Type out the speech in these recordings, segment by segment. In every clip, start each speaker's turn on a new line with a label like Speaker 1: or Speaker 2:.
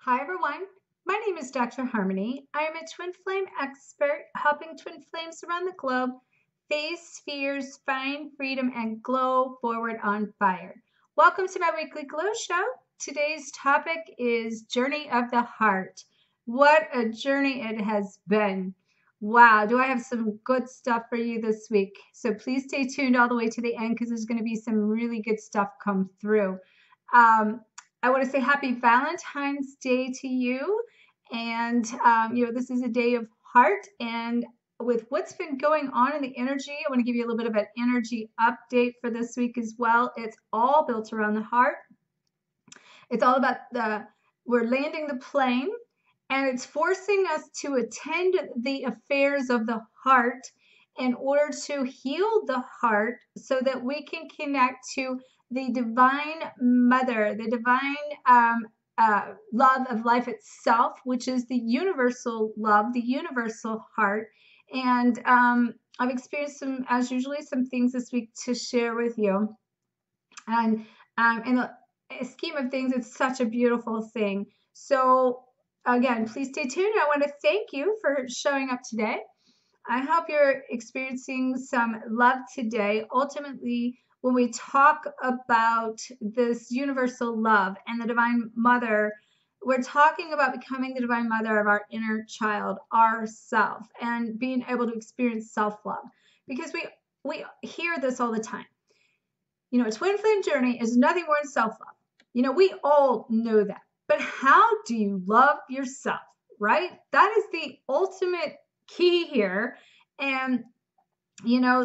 Speaker 1: Hi everyone, my name is Dr. Harmony. I am a twin flame expert helping twin flames around the globe face fears, find freedom, and glow forward on fire. Welcome to my weekly glow show. Today's topic is Journey of the Heart. What a journey it has been. Wow, do I have some good stuff for you this week? So please stay tuned all the way to the end because there's going to be some really good stuff come through. I want to say happy Valentine's Day to you. And, this is a day of heart. And with what's been going on in the energy, I want to give you a little bit of an energy update for this week as well. It's all built around the heart. It's all about we're landing the plane, and it's forcing us to attend the affairs of the heart in order to heal the heart so that we can connect to the divine mother, the divine love of life itself, which is the universal love, the universal heart. And I've experienced as usually, some things this week to share with you. And in the scheme of things, it's such a beautiful thing. So again, please stay tuned. I want to thank you for showing up today. I hope you're experiencing some love today. Ultimately, when we talk about this universal love and the divine mother, we're talking about becoming the divine mother of our inner child, ourself, and being able to experience self-love. Because we hear this all the time. A twin flame journey is nothing more than self-love. We all know that. But how do you love yourself, right? That is the ultimate key here. And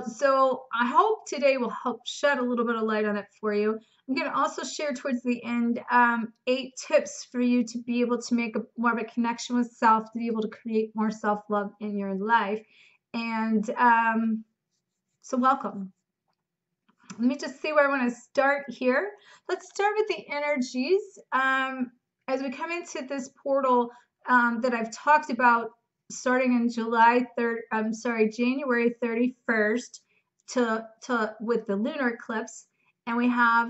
Speaker 1: so I hope today will help shed a little bit of light on it for you. I'm going to also share towards the end 8 tips for you to be able to make more of a connection with self, to be able to create more self-love in your life. And so welcome. Let me just see where I want to start here. Let's start with the energies. As we come into this portal that I've talked about, starting in January 31st with the lunar eclipse, and we have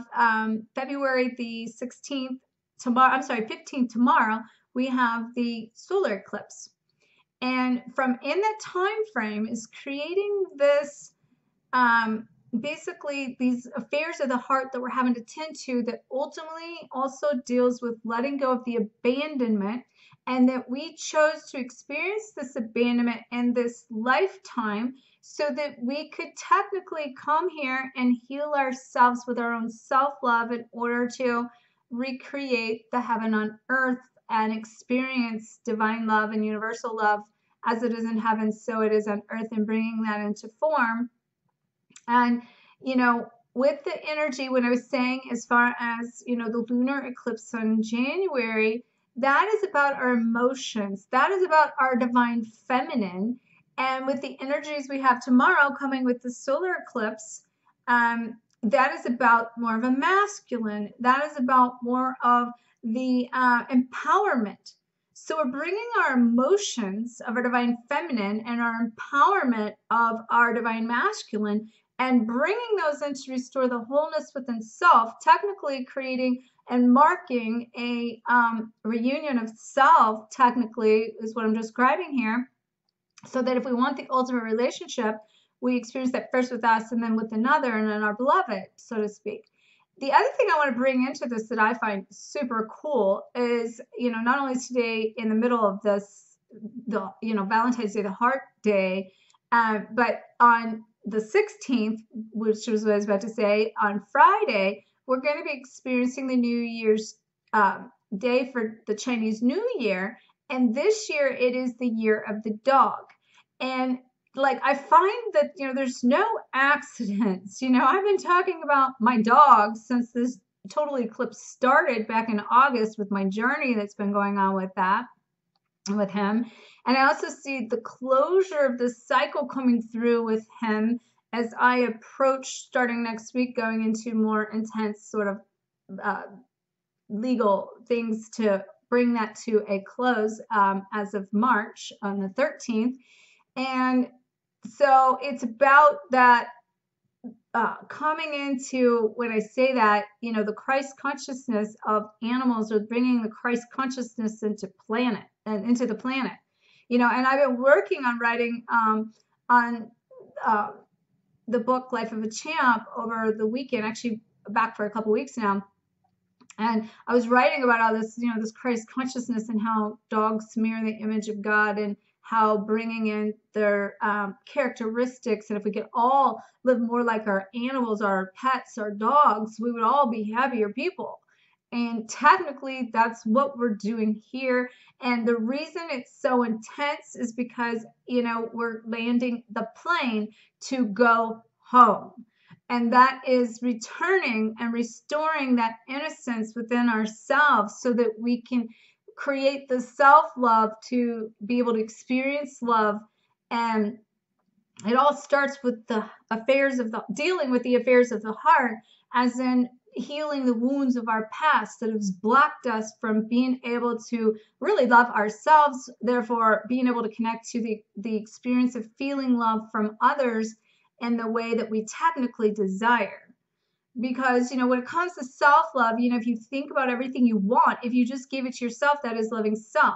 Speaker 1: February the 16th tomorrow. 15th tomorrow. We have the solar eclipse, and from in that time frame is creating this basically these affairs of the heart that we're having to tend to, that ultimately also deals with letting go of the abandonment, and that we chose to experience this abandonment in this lifetime so that we could technically come here and heal ourselves with our own self-love in order to recreate the heaven on earth and experience divine love and universal love as it is in heaven, so it is on earth, and bringing that into form. And, with the energy, when I was saying as far as, the lunar eclipse on January, that is about our emotions. That is about our divine feminine. And with the energies we have tomorrow coming with the solar eclipse, that is about more of a masculine. That is about more of the empowerment. So we're bringing our emotions of our divine feminine and our empowerment of our divine masculine, and bringing those in to restore the wholeness within self, technically creating and marking a reunion of self, technically, is what I'm describing here, so that if we want the ultimate relationship, we experience that first with us and then with another, and then our beloved, so to speak. The other thing I want to bring into this that I find super cool is, not only today in the middle of this, Valentine's Day, the Heart Day, but on the 16th, which was what I was about to say, on Friday, we're going to be experiencing the New Year's day for the Chinese New Year. And this year it is the year of the dog. And I find that, there's no accidents. I've been talking about my dog since this total eclipse started back in August, with my journey that's been going on with him. And I also see the closure of the cycle coming through with him as I approach, starting next week, going into more intense sort of legal things to bring that to a close as of March on the 13th. And so it's about that coming into, when I say that, the Christ consciousness of animals, or bringing the Christ consciousness into the planet, and I've been working on writing on the book Life of a Champ over the weekend, actually back for a couple weeks now. And I was writing about all this, this Christ consciousness, and how dogs mirror the image of God, and how bringing in their characteristics, and if we could all live more like our animals, our pets, our dogs, we would all be happier people. And technically, that's what we're doing here. And the reason it's so intense is because, we're landing the plane to go home. And that is returning and restoring that innocence within ourselves, so that we can create the self-love to be able to experience love. And it all starts with dealing with the affairs of the heart, as in healing the wounds of our past that has blocked us from being able to really love ourselves, therefore being able to connect to the experience of feeling love from others in the way that we technically desire. Because, when it comes to self-love, if you think about everything you want, if you just give it to yourself, that is loving self.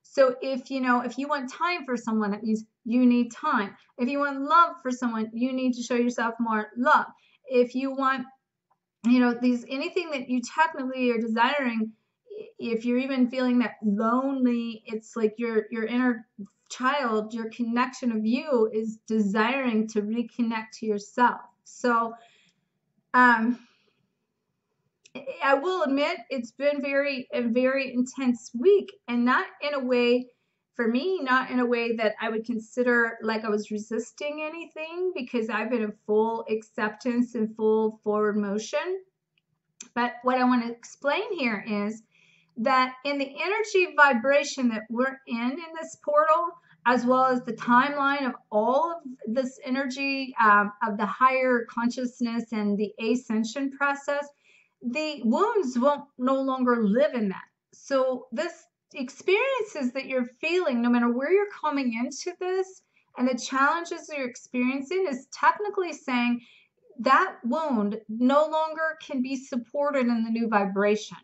Speaker 1: So if you want time for someone, that means you need time. If you want love for someone, you need to show yourself more love. If you want, anything that you technically are desiring, if you're even feeling that lonely, it's like your inner child, your connection of you is desiring to reconnect to yourself. So I will admit it's been a very intense week, and not in a way, for me, not in a way that I would consider like I was resisting anything, because I've been in full acceptance and full forward motion. But what I want to explain here is that in the energy vibration that we're in this portal, as well as the timeline of all of this energy of the higher consciousness and the ascension process, the wounds won't no longer live in that. So this experiences that you're feeling, no matter where you're coming into this, and the challenges that you're experiencing, is technically saying that wound no longer can be supported in the new vibration,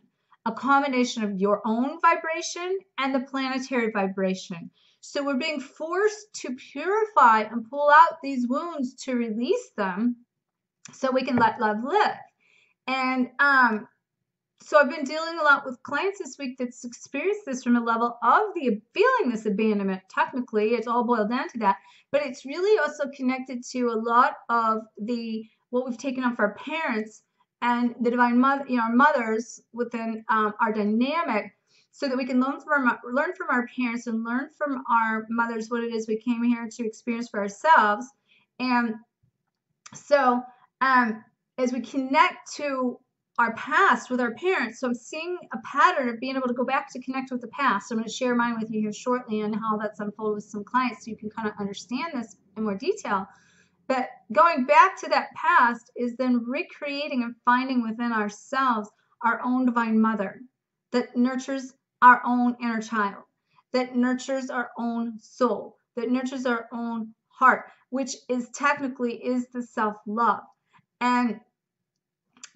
Speaker 1: a combination of your own vibration and the planetary vibration. So we're being forced to purify and pull out these wounds to release them, so we can let love live. And so I've been dealing a lot with clients this week that's experienced this from a level of feeling this abandonment. Technically, it's all boiled down to that, but it's really also connected to a lot of what we've taken on for our parents and the divine mother, our mothers within our dynamic, so that we can learn from our parents and learn from our mothers what it is we came here to experience for ourselves. And so as we connect to our past with our parents, so I'm seeing a pattern of being able to go back to connect with the past. So I'm going to share mine with you here shortly, and how that's unfolded with some clients, so you can kind of understand this in more detail. But going back to that past is then recreating and finding within ourselves our own divine mother that nurtures our own inner child, that nurtures our own soul, that nurtures our own heart, which is technically the self-love. And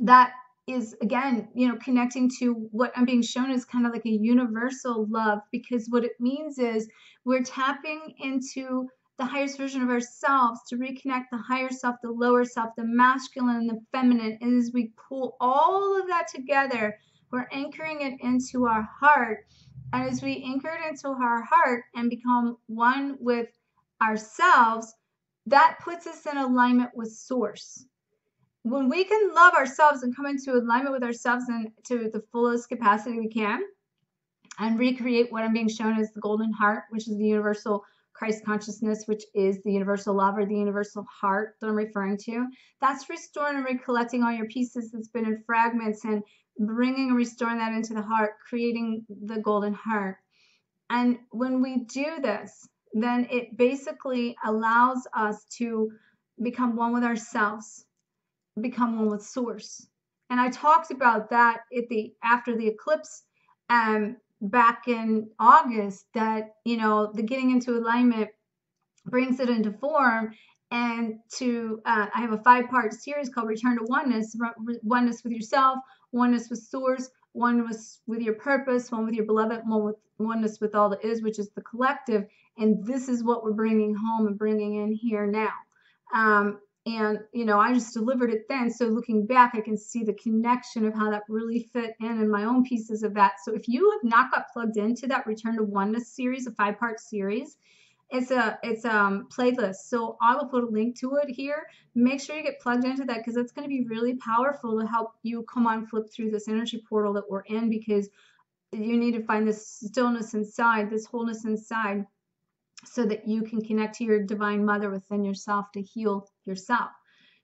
Speaker 1: that is, again, connecting to what I'm being shown is kind of like a universal love, because what it means is we're tapping into the highest version of ourselves to reconnect the higher self, the lower self, the masculine and the feminine. And as we pull all of that together, we're anchoring it into our heart. And as we anchor it into our heart and become one with ourselves, that puts us in alignment with source. When we can love ourselves and come into alignment with ourselves and to the fullest capacity we can, and recreate what I'm being shown as the golden heart, which is the universal Christ consciousness, which is the universal love, or the universal heart that I'm referring to, that's restoring and recollecting all your pieces that's been in fragments, and bringing and restoring that into the heart, creating the golden heart. And when we do this, then it basically allows us to become one with ourselves, become one with source. And I talked about that after the eclipse back in August, that the getting into alignment brings it into form, And I have a 5-part series called Return to Oneness, oneness with yourself, oneness with source, oneness with your purpose, one with your beloved, oneness with all that is, which is the collective. And this is what we're bringing home and bringing in here now. And, I just delivered it then. So looking back, I can see the connection of how that really fit in my own pieces of that. So if you have not got plugged into that Return to Oneness series, a 5-part series, it's a playlist. So I will put a link to it here. Make sure you get plugged into that, because it's going to be really powerful to help you come on, flip through this energy portal that we're in, because you need to find this stillness inside, this wholeness inside, so that you can connect to your divine mother within yourself to heal yourself.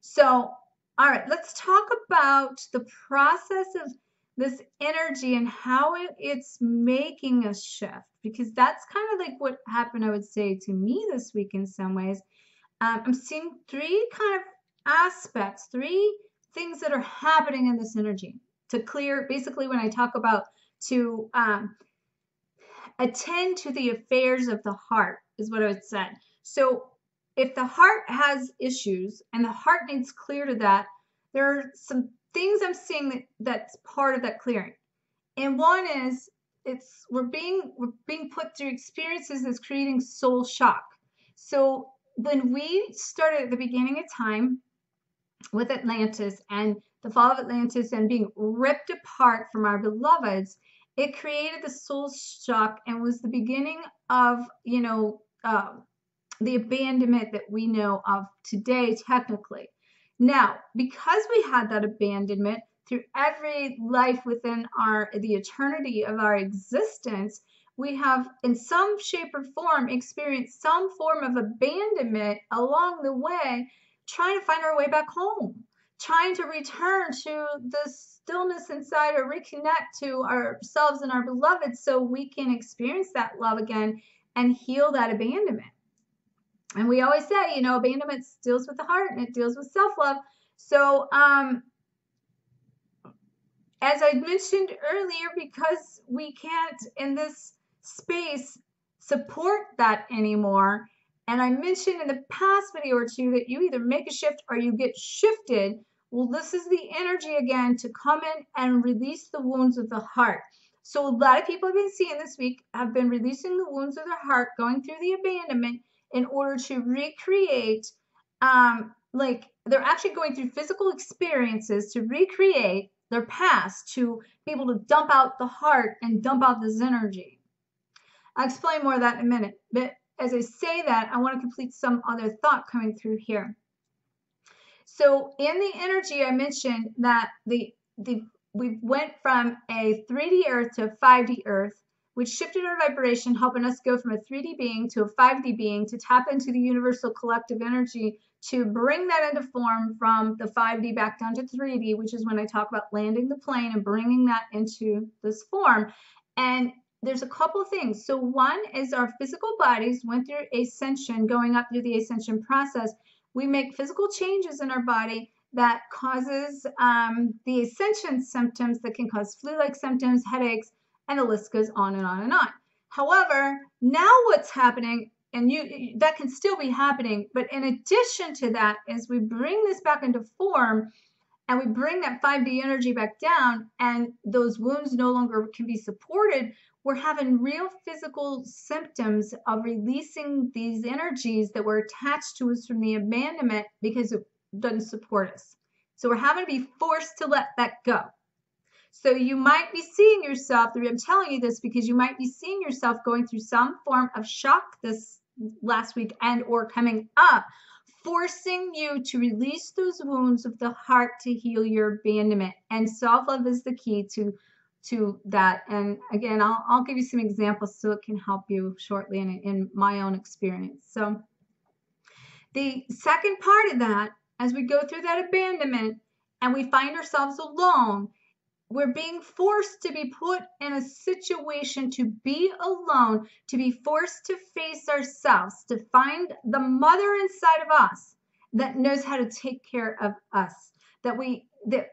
Speaker 1: So, all right, let's talk about the process of this energy and how it's making a shift, because that's kind of like what happened, I would say, to me this week in some ways. I'm seeing 3 kind of aspects, 3 things that are happening in this energy to clear. Basically, when I talk about to attend to the affairs of the heart is what I would say. So if the heart has issues and the heart needs clear to that, there are some things I'm seeing that's part of that clearing. And one is we're being put through experiences that's creating soul shock. So when we started at the beginning of time with Atlantis and the fall of Atlantis and being ripped apart from our beloveds, it created the soul shock and was the beginning of, the abandonment that we know of today, technically. Now, because we had that abandonment through every life within the eternity of our existence, we have in some shape or form experienced some form of abandonment along the way, trying to find our way back home, trying to return to the stillness inside or reconnect to ourselves and our beloved so we can experience that love again and heal that abandonment. And we always say, abandonment deals with the heart and it deals with self-love. So, as I mentioned earlier, because we can't in this space support that anymore, and I mentioned in the past video or 2 that you either make a shift or you get shifted. Well, this is the energy again to come in and release the wounds of the heart. So a lot of people have been seeing this week have been releasing the wounds of their heart, going through the abandonment in order to recreate, they're actually going through physical experiences to recreate their past, to be able to dump out the heart and dump out this energy. I'll explain more of that in a minute. But as I say that, I want to complete some other thought coming through here. So in the energy, I mentioned that we went from a 3D Earth to a 5D Earth, which shifted our vibration, helping us go from a 3D being to a 5D being to tap into the universal collective energy to bring that into form from the 5D back down to 3D, which is when I talk about landing the plane and bringing that into this form. And there's a couple of things. So one is our physical bodies went through ascension, going up through the ascension process. We make physical changes in our body that causes the ascension symptoms that can cause flu-like symptoms, headaches, and the list goes on and on and on. However, now what's happening, and that can still be happening, but in addition to that, as we bring this back into form and we bring that 5D energy back down and those wounds no longer can be supported, we're having real physical symptoms of releasing these energies that were attached to us from the abandonment because it doesn't support us. So we're having to be forced to let that go. So you might be seeing yourself, I'm telling you this because you might be seeing yourself going through some form of shock this last week and or coming up, forcing you to release those wounds of the heart to heal your abandonment. And self-love is the key to that. And again, I'll give you some examples so it can help you shortly in my own experience. So the second part of that, as we go through that abandonment and we find ourselves alone, we're being forced to be put in a situation to be alone, to be forced to face ourselves, to find the mother inside of us that knows how to take care of us, that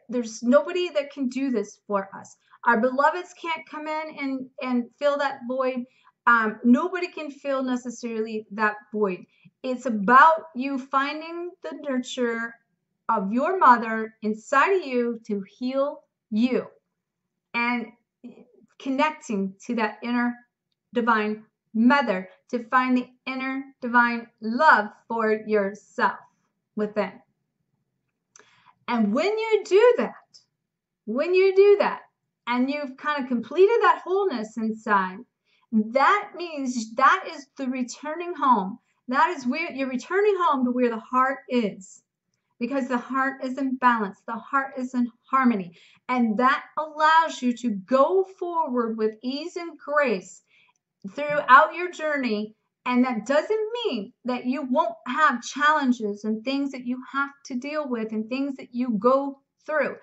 Speaker 1: there's nobody that can do this for us. Our beloveds can't come in and fill that void. Nobody can fill necessarily that void. It's about you finding the nurture of your mother inside of you to heal you and connecting to that inner divine mother to find the inner divine love for yourself within. And when you do that, and you've kind of completed that wholeness inside, that means that is the returning home. That is where you're returning home to where the heart is. Because the heart is in balance, the heart is in harmony, and that allows you to go forward with ease and grace throughout your journey. And that doesn't mean that you won't have challenges and things that you have to deal with and things that you go through.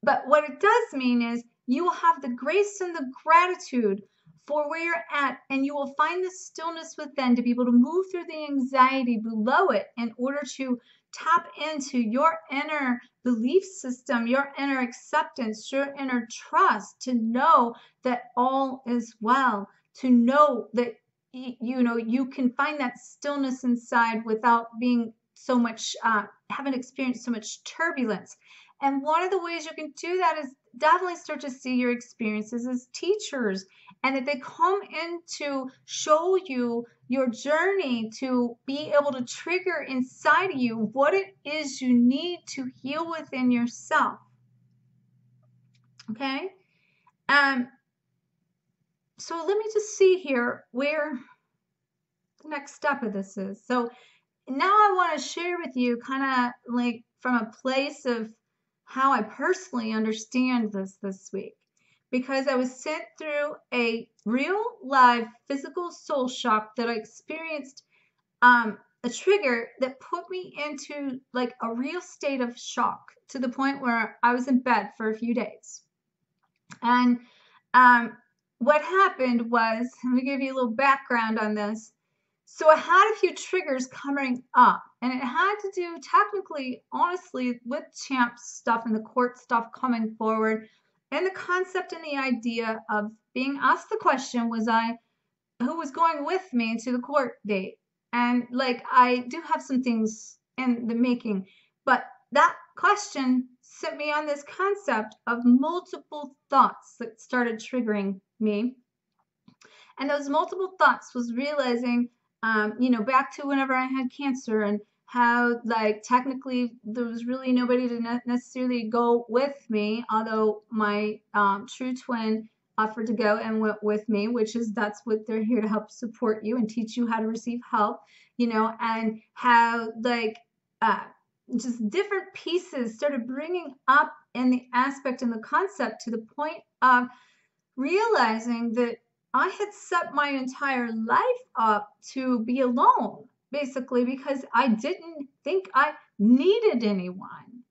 Speaker 1: But what it does mean is you will have the grace and the gratitude for where you're at, and you will find the stillness within to be able to move through the anxiety below it in order to tap into your inner belief system, your inner acceptance, your inner trust, to know that all is well, to know that you can find that stillness inside without being so much haven't experienced so much turbulence. And one of the ways you can do that is definitely start to see your experiences as teachers, and that they come in to show you your journey to be able to trigger inside of you what it is you need to heal within yourself. Okay? So let me just see here where the next step of this is. So now I want to share with you kind of like from a place of how I personally understand this week, because I was sent through a real live physical soul shock that I experienced, a trigger that put me into like a real state of shock to the point where I was in bed for a few days. And what happened was, let me give you a little background on this. So I had a few triggers coming up, and it had to do technically, honestly, with champ stuff and the court stuff coming forward, and the concept and the idea of being asked the question, who was going with me to the court date? And like, I do have some things in the making, but that question sent me on this concept of multiple thoughts that started triggering me. And those multiple thoughts was realizing, back to whenever I had cancer, and how like technically there was really nobody to necessarily go with me, although my true twin offered to go and went with me, that's what they're here to help support you and teach you how to receive help, and how like just different pieces started bringing up in the aspect and the concept to the point of realizing that I had set my entire life up to be alone, basically, because I didn't think I needed anyone.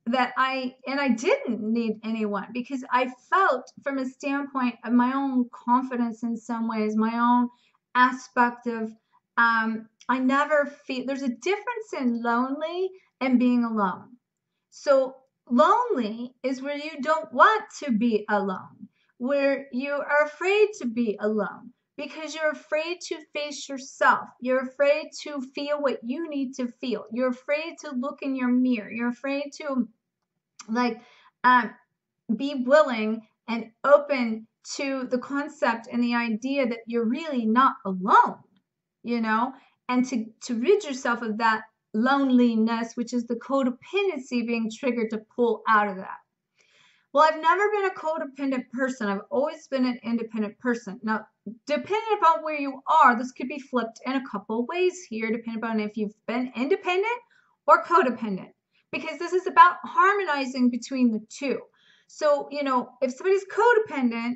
Speaker 1: I didn't need anyone, because I felt from a standpoint of my own confidence in some ways, my own aspect of, I never feel, there's a difference in lonely and being alone. So lonely is where you don't want to be alone, where you are afraid to be alone because you're afraid to face yourself. You're afraid to feel what you need to feel. You're afraid to look in your mirror. You're afraid to be willing and open to the concept and the idea that you're really not alone, and to rid yourself of that loneliness, which is the codependency being triggered to pull out of that. Well, I've never been a codependent person. I've always been an independent person. Now, depending upon where you are, this could be flipped in a couple ways here, depending upon if you've been independent or codependent, because this is about harmonizing between the two. So, if somebody's codependent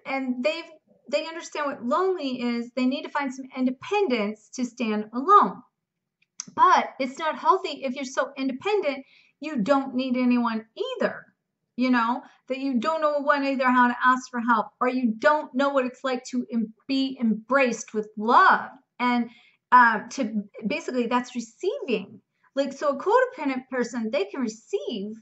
Speaker 1: and they understand what lonely is, they need to find some independence to stand alone. But it's not healthy if you're so independent, you don't need anyone either. That you don't know either how to ask for help, or you don't know what it's like to be embraced with love. And to basically, that's receiving. Like, so a codependent person, they can receive,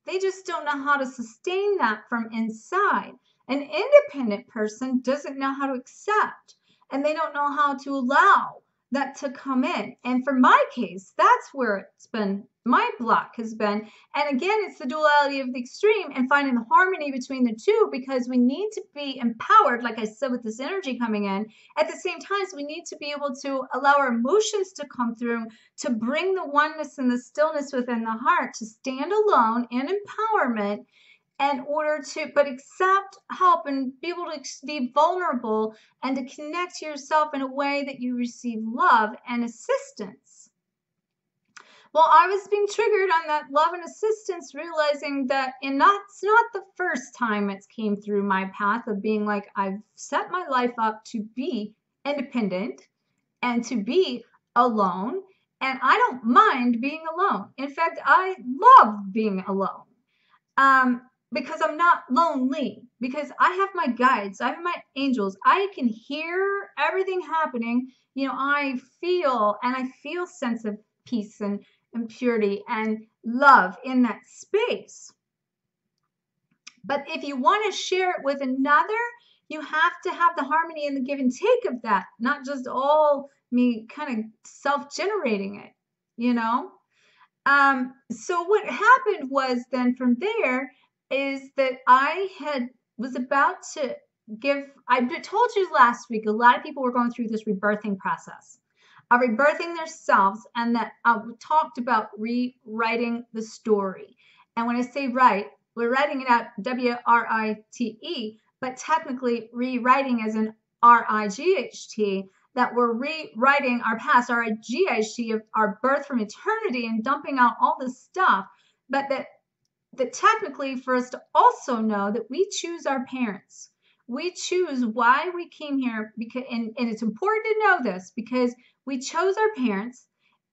Speaker 1: they just don't know how to sustain that from inside. An independent person doesn't know how to accept, and they don't know how to allow that to come in. And for my case, that's where it's been, my block has been. And again, it's the duality of the extreme and finding the harmony between the two, because we need to be empowered, like I said, with this energy coming in. At the same time, we need to be able to allow our emotions to come through, to bring the oneness and the stillness within the heart, to stand alone in empowerment, in order to accept help and be able to be vulnerable and to connect to yourself in a way that you receive love and assistance. Well, I was being triggered on that love and assistance, realizing that, and that's not the first time it's came through my path of being like, I've set my life up to be independent and to be alone, and I don't mind being alone. In fact, I love being alone. Because I'm not lonely, because I have my guides, I have my angels, I can hear everything happening. I feel sense of peace and purity and love in that space. But if you want to share it with another, you have to have the harmony and the give and take of that, not just all me kind of self-generating it, So what happened was then from there is that I was about to I told you last week, a lot of people were going through this rebirthing process of rebirthing themselves, and that I talked about rewriting the story. And when I say write, we're writing it out WRITE, but technically rewriting as in RIGHT, that we're rewriting our past, our GHT of our birth from eternity, and dumping out all this stuff, but that technically for us to also know that we choose our parents. We choose why we came here, because, and it's important to know this, because we chose our parents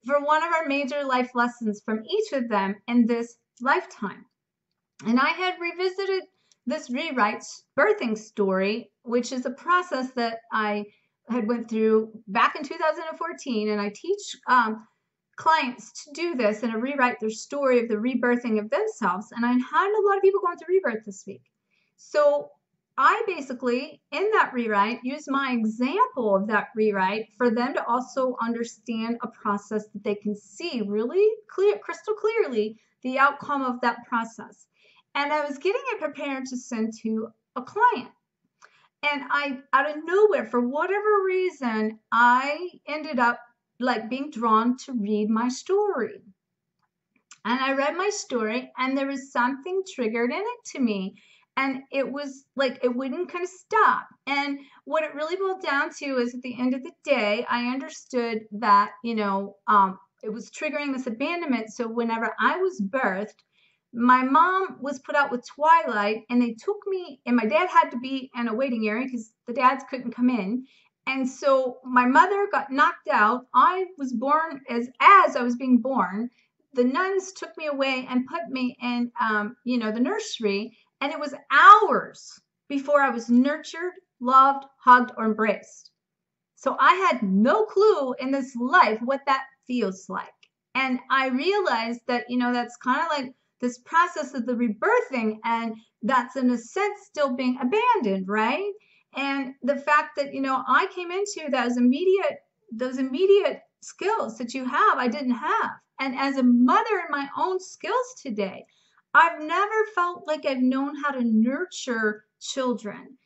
Speaker 1: for one of our major life lessons from each of them in this lifetime. And I had revisited this rewrite birthing story, which is a process that I had went through back in 2014, and I teach clients to do this and to rewrite their story of the rebirthing of themselves. And I had a lot of people going through rebirth this week. So I basically, in that rewrite, use my example of that rewrite for them to also understand a process that they can see really clear, crystal clearly, the outcome of that process. And I was getting it prepared to send to a client. And I, out of nowhere, for whatever reason, I ended up being drawn to read my story. And I read my story, and there was something triggered in it to me. And it was like, it wouldn't kind of stop. And what it really boiled down to is, at the end of the day, I understood that, it was triggering this abandonment. So whenever I was birthed, my mom was put out with twilight, and they took me, and my dad had to be in a waiting area because the dads couldn't come in. And so my mother got knocked out. I was born as I was being born. The nuns took me away and put me in, the nursery. And it was hours before I was nurtured, loved, hugged, or embraced. So I had no clue in this life what that feels like. And I realized that, that's kind of like this process of the rebirthing, and that's in a sense still being abandoned, right? And the fact that, I came into those immediate skills that you have, I didn't have. And as a mother in my own skills today, I've never felt like I've known how to nurture children.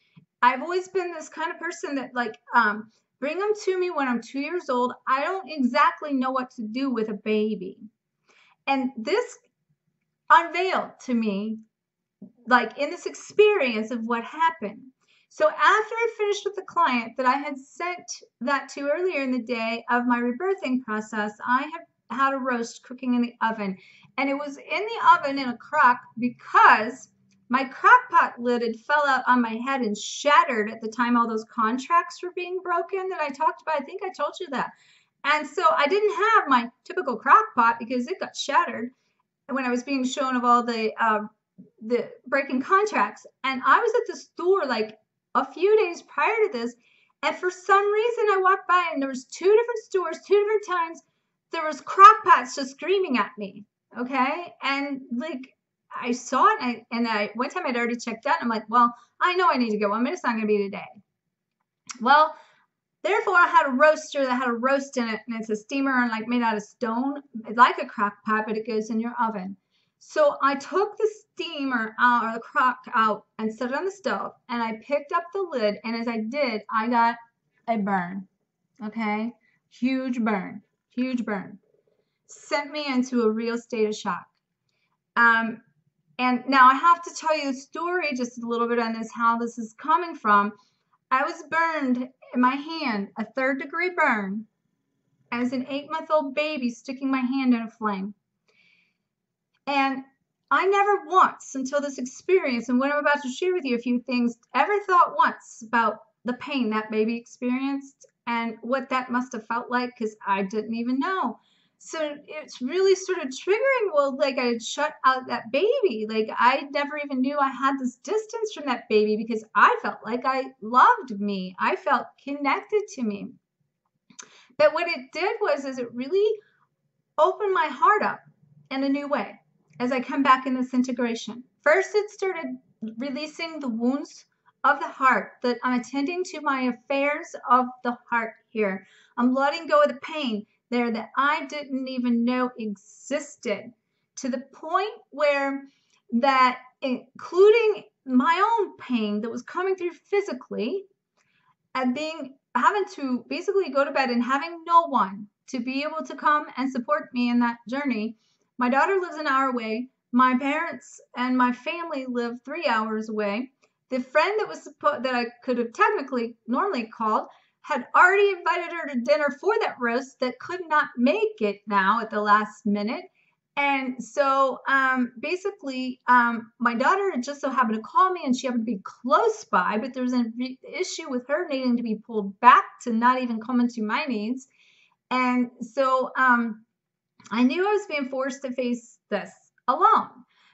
Speaker 1: I've always been this kind of person that bring them to me when I'm 2 years old. I don't exactly know what to do with a baby. And this unveiled to me, in this experience of what happened. So after I finished with the client that I had sent that to earlier in the day of my rebirthing process, I had a roast cooking in the oven. And it was in the oven in a crock because my crock pot lid had fell out on my head and shattered at the time all those contracts were being broken that I talked about. I think I told you that. And so I didn't have my typical crock pot because it got shattered when I was being shown of all the breaking contracts. And I was at the store a few days prior to this, and for some reason I walked by and there was 2 different stores, 2 different times, there was crock pots just screaming at me. Okay. And I saw it, and I one time I'd already checked out, and I'm like, well, I know I need to go. It's not going to be today. Well, Therefore, I had a roaster that had a roast in it, and it's a steamer and like made out of stone, like a crock pot, but it goes in your oven. So I took the steamer out or the crock out and set it on the stove, and I picked up the lid, and as I did, I got a burn. Okay, huge burn, huge burn. Sent me into a real state of shock. Um, and now I have to tell you the story just a little bit on this, how this is coming from. I was burned in my hand, a 3rd-degree burn, as an 8-month-old baby, sticking my hand in a flame. And I never once, until this experience, and what I'm about to share with you a few things, ever thought once about the pain that baby experienced and what that must have felt like, because I didn't even know. So it's really sort of triggering. Well, like I had shut out that baby. Like I never even knew I had this distance from that baby because I felt like I loved me. I felt connected to me. But what it did was is it really opened my heart up in a new way as I come back in this integration. First, it started releasing the wounds of the heart, that I'm attending to my affairs of the heart here. I'm letting go of the pain there that I didn't even know existed, to the point where that, including my own pain that was coming through physically, and having to basically go to bed and having no one to be able to come and support me in that journey. My daughter lives an hour away. My parents and my family live 3 hours away. The friend that I could have technically normally called had already invited her to dinner for that roast that could not make it now at the last minute. And so basically, my daughter just so happened to call me, and she happened to be close by, but there was an issue with her needing to be pulled back to not even come into my needs. And so I knew I was being forced to face this alone.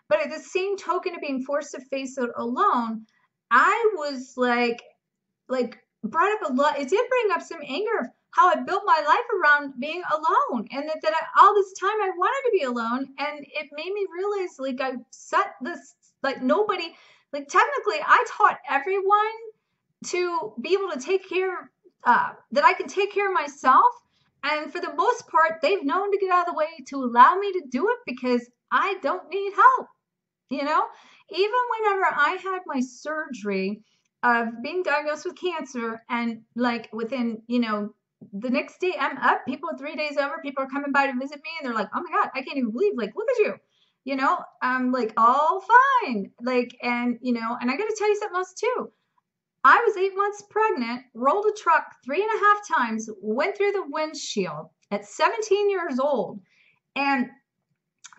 Speaker 1: But at the same token of being forced to face it alone, I was like brought up a lot. It did bring up some anger of how I built my life around being alone, and that all this time I wanted to be alone. And it made me realize, like, I set this, like, nobody, like, technically I taught everyone to be able to take care, that I can take care of myself. And for the most part, they've known to get out of the way to allow me to do it because I don't need help. You know, even whenever I had my surgery of being diagnosed with cancer, and like within, the next day I'm up, people 3 days over, people are coming by to visit me, and they're like, oh my God, I can't even believe, like, look at you, I'm like, all fine. Like, and, and I got to tell you something else too. I was 8 months pregnant, rolled a truck 3.5 times, went through the windshield at 17 years old, and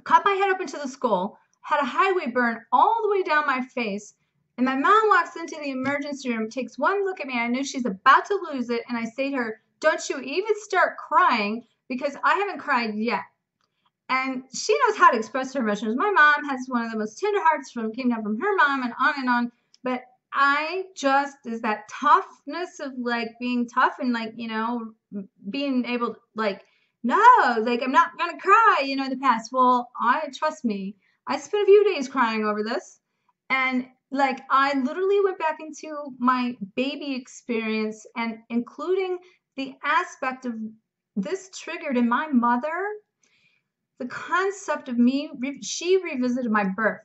Speaker 1: cut my head up into the skull, had a highway burn all the way down my face. And my mom walks into the emergency room, takes one look at me. I knew she's about to lose it. And I say to her, don't you even start crying, because I haven't cried yet. And she knows how to express her emotions. My mom has one of the most tender hearts came down from her mom, and on and on. But I just, is that toughness of like being tough and like, being able to like, no, like I'm not going to cry, in the past. Well, trust me, I spent a few days crying over this. And like, I literally went back into my baby experience, and including the aspect of this triggered in my mother, the concept of me, she revisited my birth.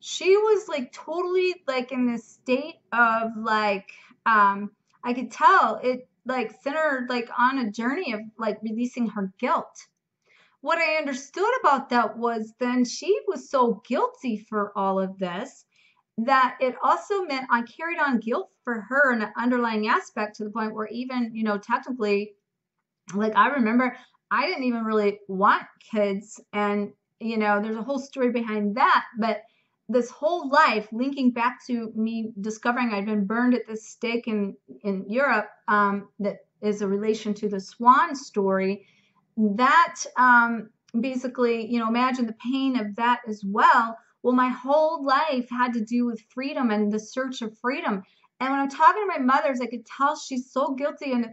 Speaker 1: She was like totally like in this state of like, I could tell it like sent her like on a journey of like releasing her guilt. What I understood about that was then she was so guilty for all of this that it also meant I carried on guilt for her in an underlying aspect, to the point where even, technically, like I remember I didn't even really want kids. And, there's a whole story behind that. But this whole life linking back to me discovering I'd been burned at this stake in Europe, that is a relation to the swan story. That basically, imagine the pain of that as well. Well, my whole life had to do with freedom and the search of freedom. And when I'm talking to my mothers, I could tell she's so guilty, and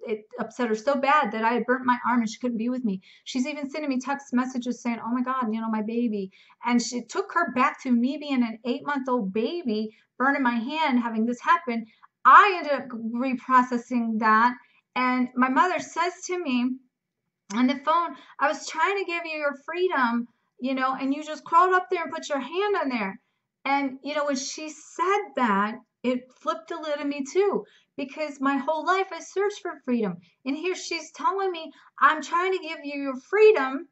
Speaker 1: it upset her so bad that I had burnt my arm and she couldn't be with me. She's even sending me text messages saying, oh my God, my baby. And she took her back to me being an 8-month-old baby, burning my hand, having this happen. I ended up reprocessing that. And my mother says to me on the phone, I was trying to give you your freedom, and you just crawled up there and put your hand on there. And, when she said that, it flipped a lid in me too, because my whole life I searched for freedom. And here she's telling me, I'm trying to give you your freedom,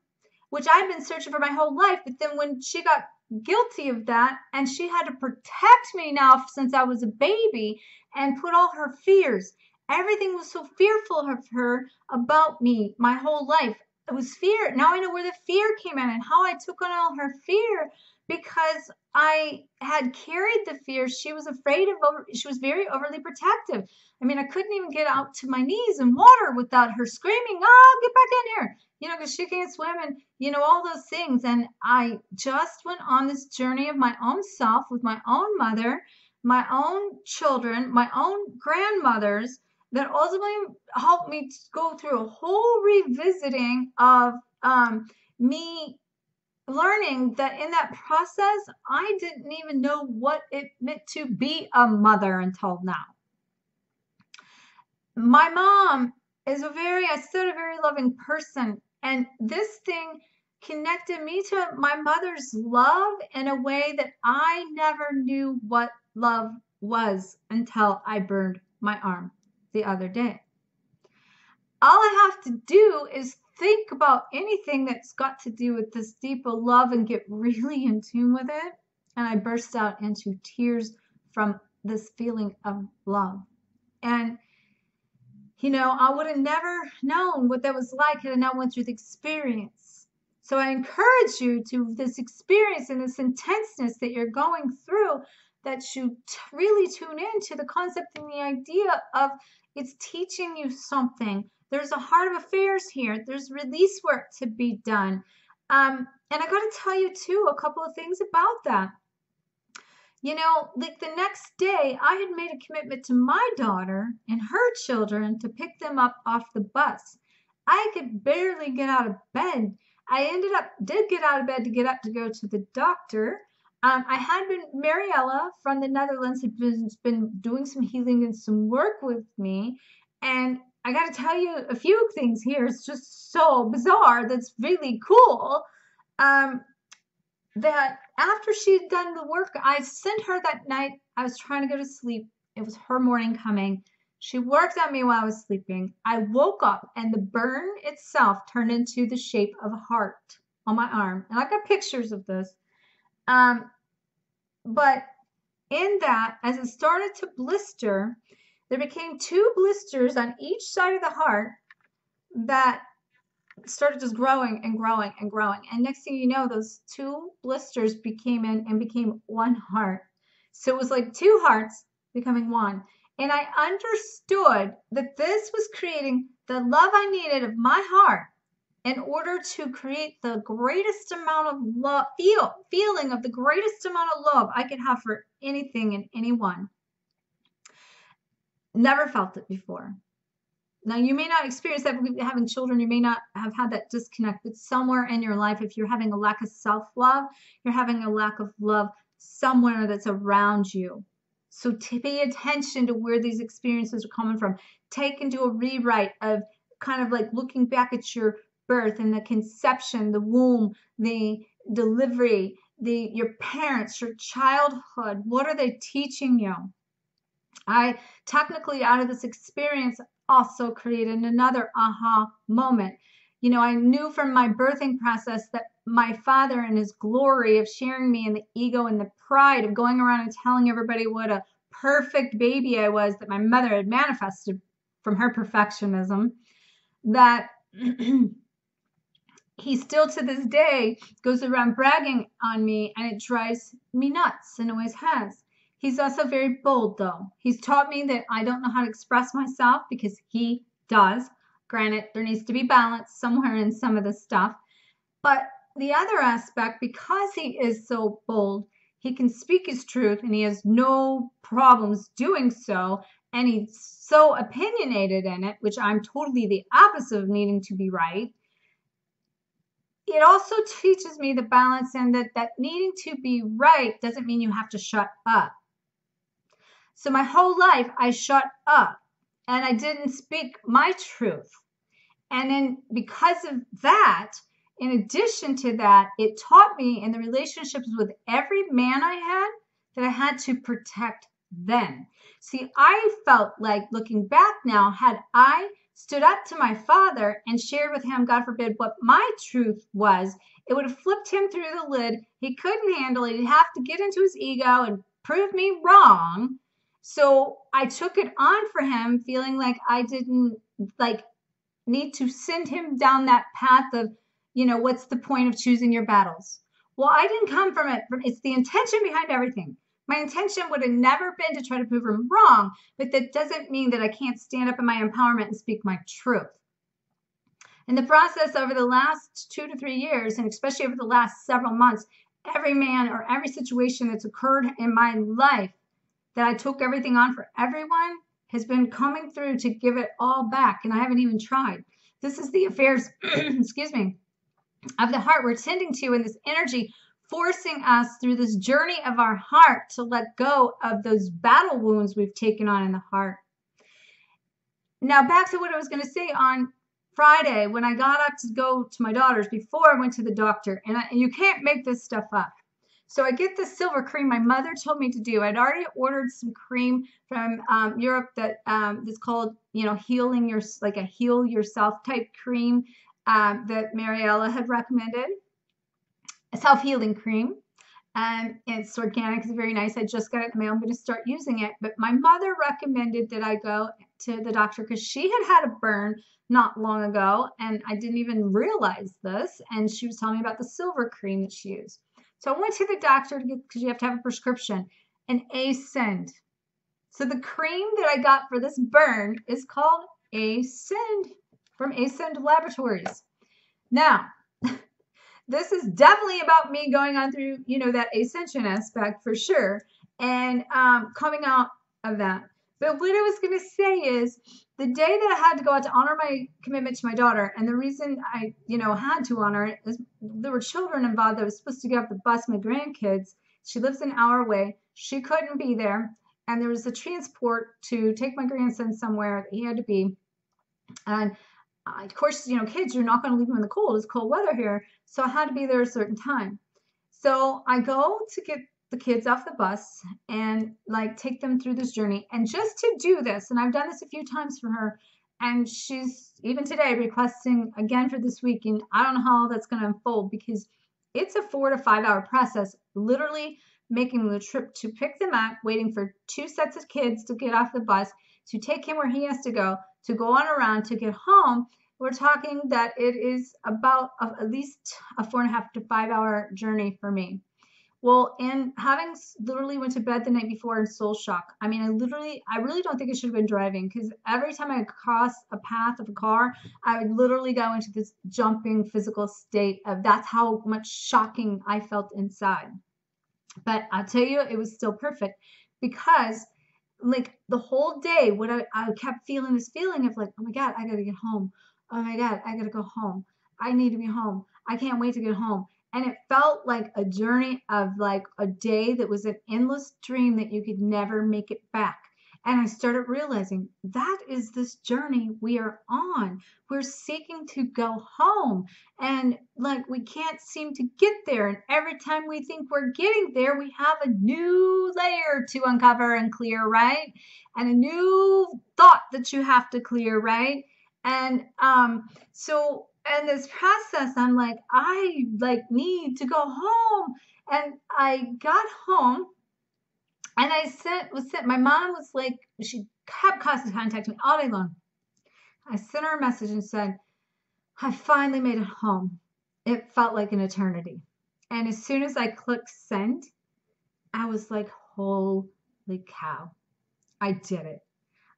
Speaker 1: which I've been searching for my whole life. But then when she got guilty of that, and she had to protect me now since I was a baby, and put all her fears, everything was so fearful of her about me my whole life. It was fear. Now I know where the fear came in and how I took on all her fear, because I had carried the fear. She was afraid of, she was very overly protective. I mean, I couldn't even get out to my knees in water without her screaming, oh, get back in here, because she can't swim, and, all those things. And I just went on this journey of my own self with my own mother, my own children, my own grandmothers, that ultimately helped me go through a whole revisiting of me learning that in that process, I didn't even know what it meant to be a mother until now. My mom is a very loving person. And this thing connected me to my mother's love in a way that I never knew what love was until I burned my arm the other day. All I have to do is think about anything that's got to do with this deeper love and get really in tune with it. And I burst out into tears from this feeling of love. And, I would have never known what that was like had I not went through the experience. So I encourage you to this experience and this intenseness that you're going through, that you really tune into the concept and the idea of it's teaching you something. There's a heart of affairs here. There's release work to be done. And I got to tell you, too, a couple of things about that. Like the next day, I had made a commitment to my daughter and her children to pick them up off the bus. I could barely get out of bed. I did get out of bed to get up to go to the doctor. Mariella from the Netherlands had been doing some healing and some work with me. And I got to tell you a few things here. It's just so bizarre. That's really cool. That after she'd done the work, I sent her that night. I was trying to go to sleep. It was her morning coming. She worked on me while I was sleeping. I woke up and the burn itself turned into the shape of a heart on my arm. And I got pictures of this. But in that, as it started to blister, there became 2 blisters on each side of the heart that started just growing and growing and growing. And next thing you know, those 2 blisters became one heart. So it was like 2 hearts becoming one. And I understood that this was creating the love I needed of my heart in order to create the greatest amount of love, feeling of the greatest amount of love I could have for anything and anyone. Never felt it before. Now, you may not experience that with having children. You may not have had that disconnect, but somewhere in your life, if you're having a lack of self-love, you're having a lack of love somewhere that's around you. So to pay attention to where these experiences are coming from. Take and do a rewrite of kind of like looking back at your birth and the conception, the womb, the delivery, your parents, your childhood. What are they teaching you? I technically, out of this experience, also created another aha moment. I knew from my birthing process that my father and his glory of sharing me and the ego and the pride of going around and telling everybody what a perfect baby I was, that my mother had manifested from her perfectionism, that he still to this day goes around bragging on me, and it drives me nuts and always has. He's also very bold, though. He's taught me that I don't know how to express myself because he does. Granted, there needs to be balance somewhere in some of this stuff. But the other aspect, because he is so bold, he can speak his truth and he has no problems doing so. And he's so opinionated in it, which I'm totally the opposite of needing to be right. It also teaches me the balance, and that needing to be right doesn't mean you have to shut up. So my whole life, I shut up. and I didn't speak my truth. And then because of that, in addition to that, it taught me in the relationships with every man I had that I had to protect them. See, I felt like looking back now, had I stood up to my father and shared with him, God forbid, what my truth was, it would have flipped him through the lid. He couldn't handle it. He'd have to get into his ego and prove me wrong. So I took it on for him, feeling like I didn't like need to send him down that path of, what's the point of choosing your battles? Well, I didn't come from it. It's the intention behind everything. My intention would have never been to try to prove him wrong, but that doesn't mean that I can't stand up in my empowerment and speak my truth. In the process over the last 2 to 3 years, and especially over the last several months, every man or every situation that's occurred in my life that I took everything on for everyone has been coming through to give it all back, and I haven't even tried. This is the affairs, excuse me, of the heart we're tending to, and this energy forcing us through this journey of our heart to let go of those battle wounds we've taken on in the heart. Now, back to what I was going to say on Friday when I got up to go to my daughter's before I went to the doctor, and you can't make this stuff up. So I get the silver cream my mother told me to do. I'd already ordered some cream from Europe that is called, healing your, like a heal yourself type cream that Mariella had recommended. A self-healing cream. And it's organic. It's very nice. I just got it in the mail. I'm going to start using it. But my mother recommended that I go to the doctor because she had a burn not long ago, and I didn't even realize this. And she was telling me about the silver cream that she used. So I went to the doctor to get, because you have to have a prescription, an Ascend. So the cream that I got for this burn is called Ascend from Ascend Laboratories. Now, this is definitely about me going on through, that ascension aspect for sure, and coming out of that. But what I was going to say is the day that I had to go out to honor my commitment to my daughter, and the reason I, had to honor it is there were children involved. I was supposed to get off the bus, my grandkids. She lives an hour away. She couldn't be there. And there was a transport to take my grandson somewhere that he had to be. And of course, kids, you're not going to leave them in the cold. It's cold weather here. So I had to be there a certain time. So I go to get the kids off the bus and take them through this journey. And just to do this, and I've done this a few times for her, and she's even today requesting again for this week. And I don't know how that's going to unfold because it's a 4 to 5 hour process, literally making the trip to pick them up, waiting for 2 sets of kids to get off the bus, to take him where he has to go on around to get home. We're talking that it is about at least a 4.5 to 5 hour journey for me. Well, and having literally went to bed the night before in soul shock. I mean, I really don't think I should have been driving, because every time I cross a path of a car, I would literally go into this jumping physical state of, that's how much shocking I felt inside. But I'll tell you, it was still perfect, because the whole day, what I kept feeling this feeling of oh my God, I got to get home. Oh my God, I got to go home. I need to be home. I can't wait to get home. And it felt like a journey of a day that was an endless dream that you could never make it back. And I started realizing that is this journey we are on. We're seeking to go home, and we can't seem to get there. And every time we think we're getting there, we have a new layer to uncover and clear, right? And a new thought that you have to clear, right? And so in this process, I'm I need to go home. And I got home, and I my mom was she kept contacting me all day long. I sent her a message and said, I finally made it home. It felt like an eternity. And as soon as I clicked send, I was like, holy cow, I did it.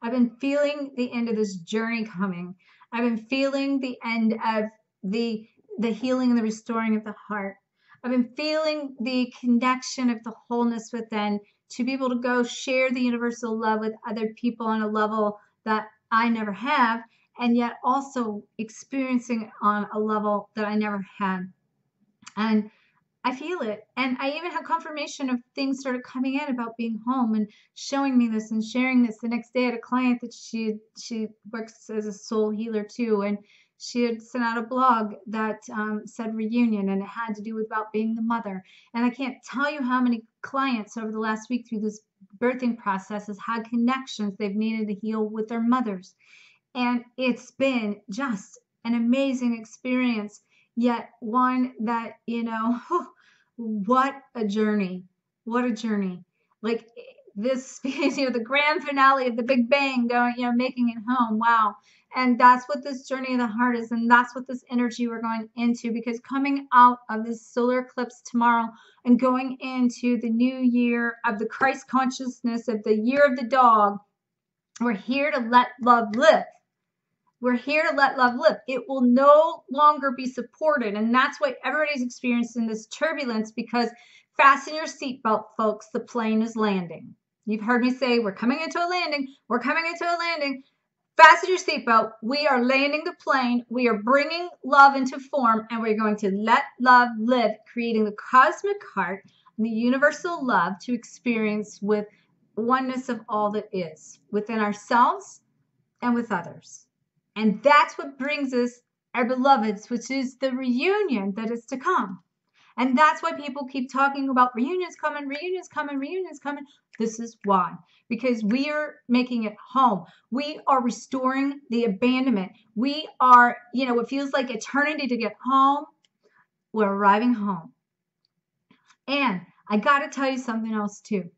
Speaker 1: I've been feeling the end of this journey coming. I've been feeling the end of the healing and the restoring of the heart. I've been feeling the connection of the wholeness within, to be able to go share the universal love with other people on a level that I never have, and yet also experiencing on a level that I never had. And I feel it. And I even have confirmation of things started coming in about being home and showing me this and sharing this. The next day I had a client that she works as a soul healer too, and she had sent out a blog that said reunion, and it had to do about being the mother. And I can't tell you how many clients over the last week through this birthing process has had connections they've needed to heal with their mothers. And it's been just an amazing experience, yet one that, what a journey. What a journey. Like this, the grand finale of the Big Bang going, making it home. Wow. And that's what this journey of the heart is. And that's what this energy we're going into, because coming out of this solar eclipse tomorrow and going into the new year of the Christ consciousness of the year of the dog, we're here to let love live. We're here to let love live. It will no longer be supported. And that's why everybody's experiencing this turbulence, because fasten your seatbelt, folks. The plane is landing. You've heard me say, we're coming into a landing. We're coming into a landing. Fasten your seatbelt. We are landing the plane. We are bringing love into form, and we're going to let love live, creating the cosmic heart and the universal love to experience with oneness of all that is within ourselves and with others. And that's what brings us our beloveds, which is the reunion that is to come. And that's why people keep talking about reunions coming, reunions coming, reunions coming. This is why. Because we are making it home. We are restoring the abandonment. We are, it feels like eternity to get home. We're arriving home. And I got to tell you something else too.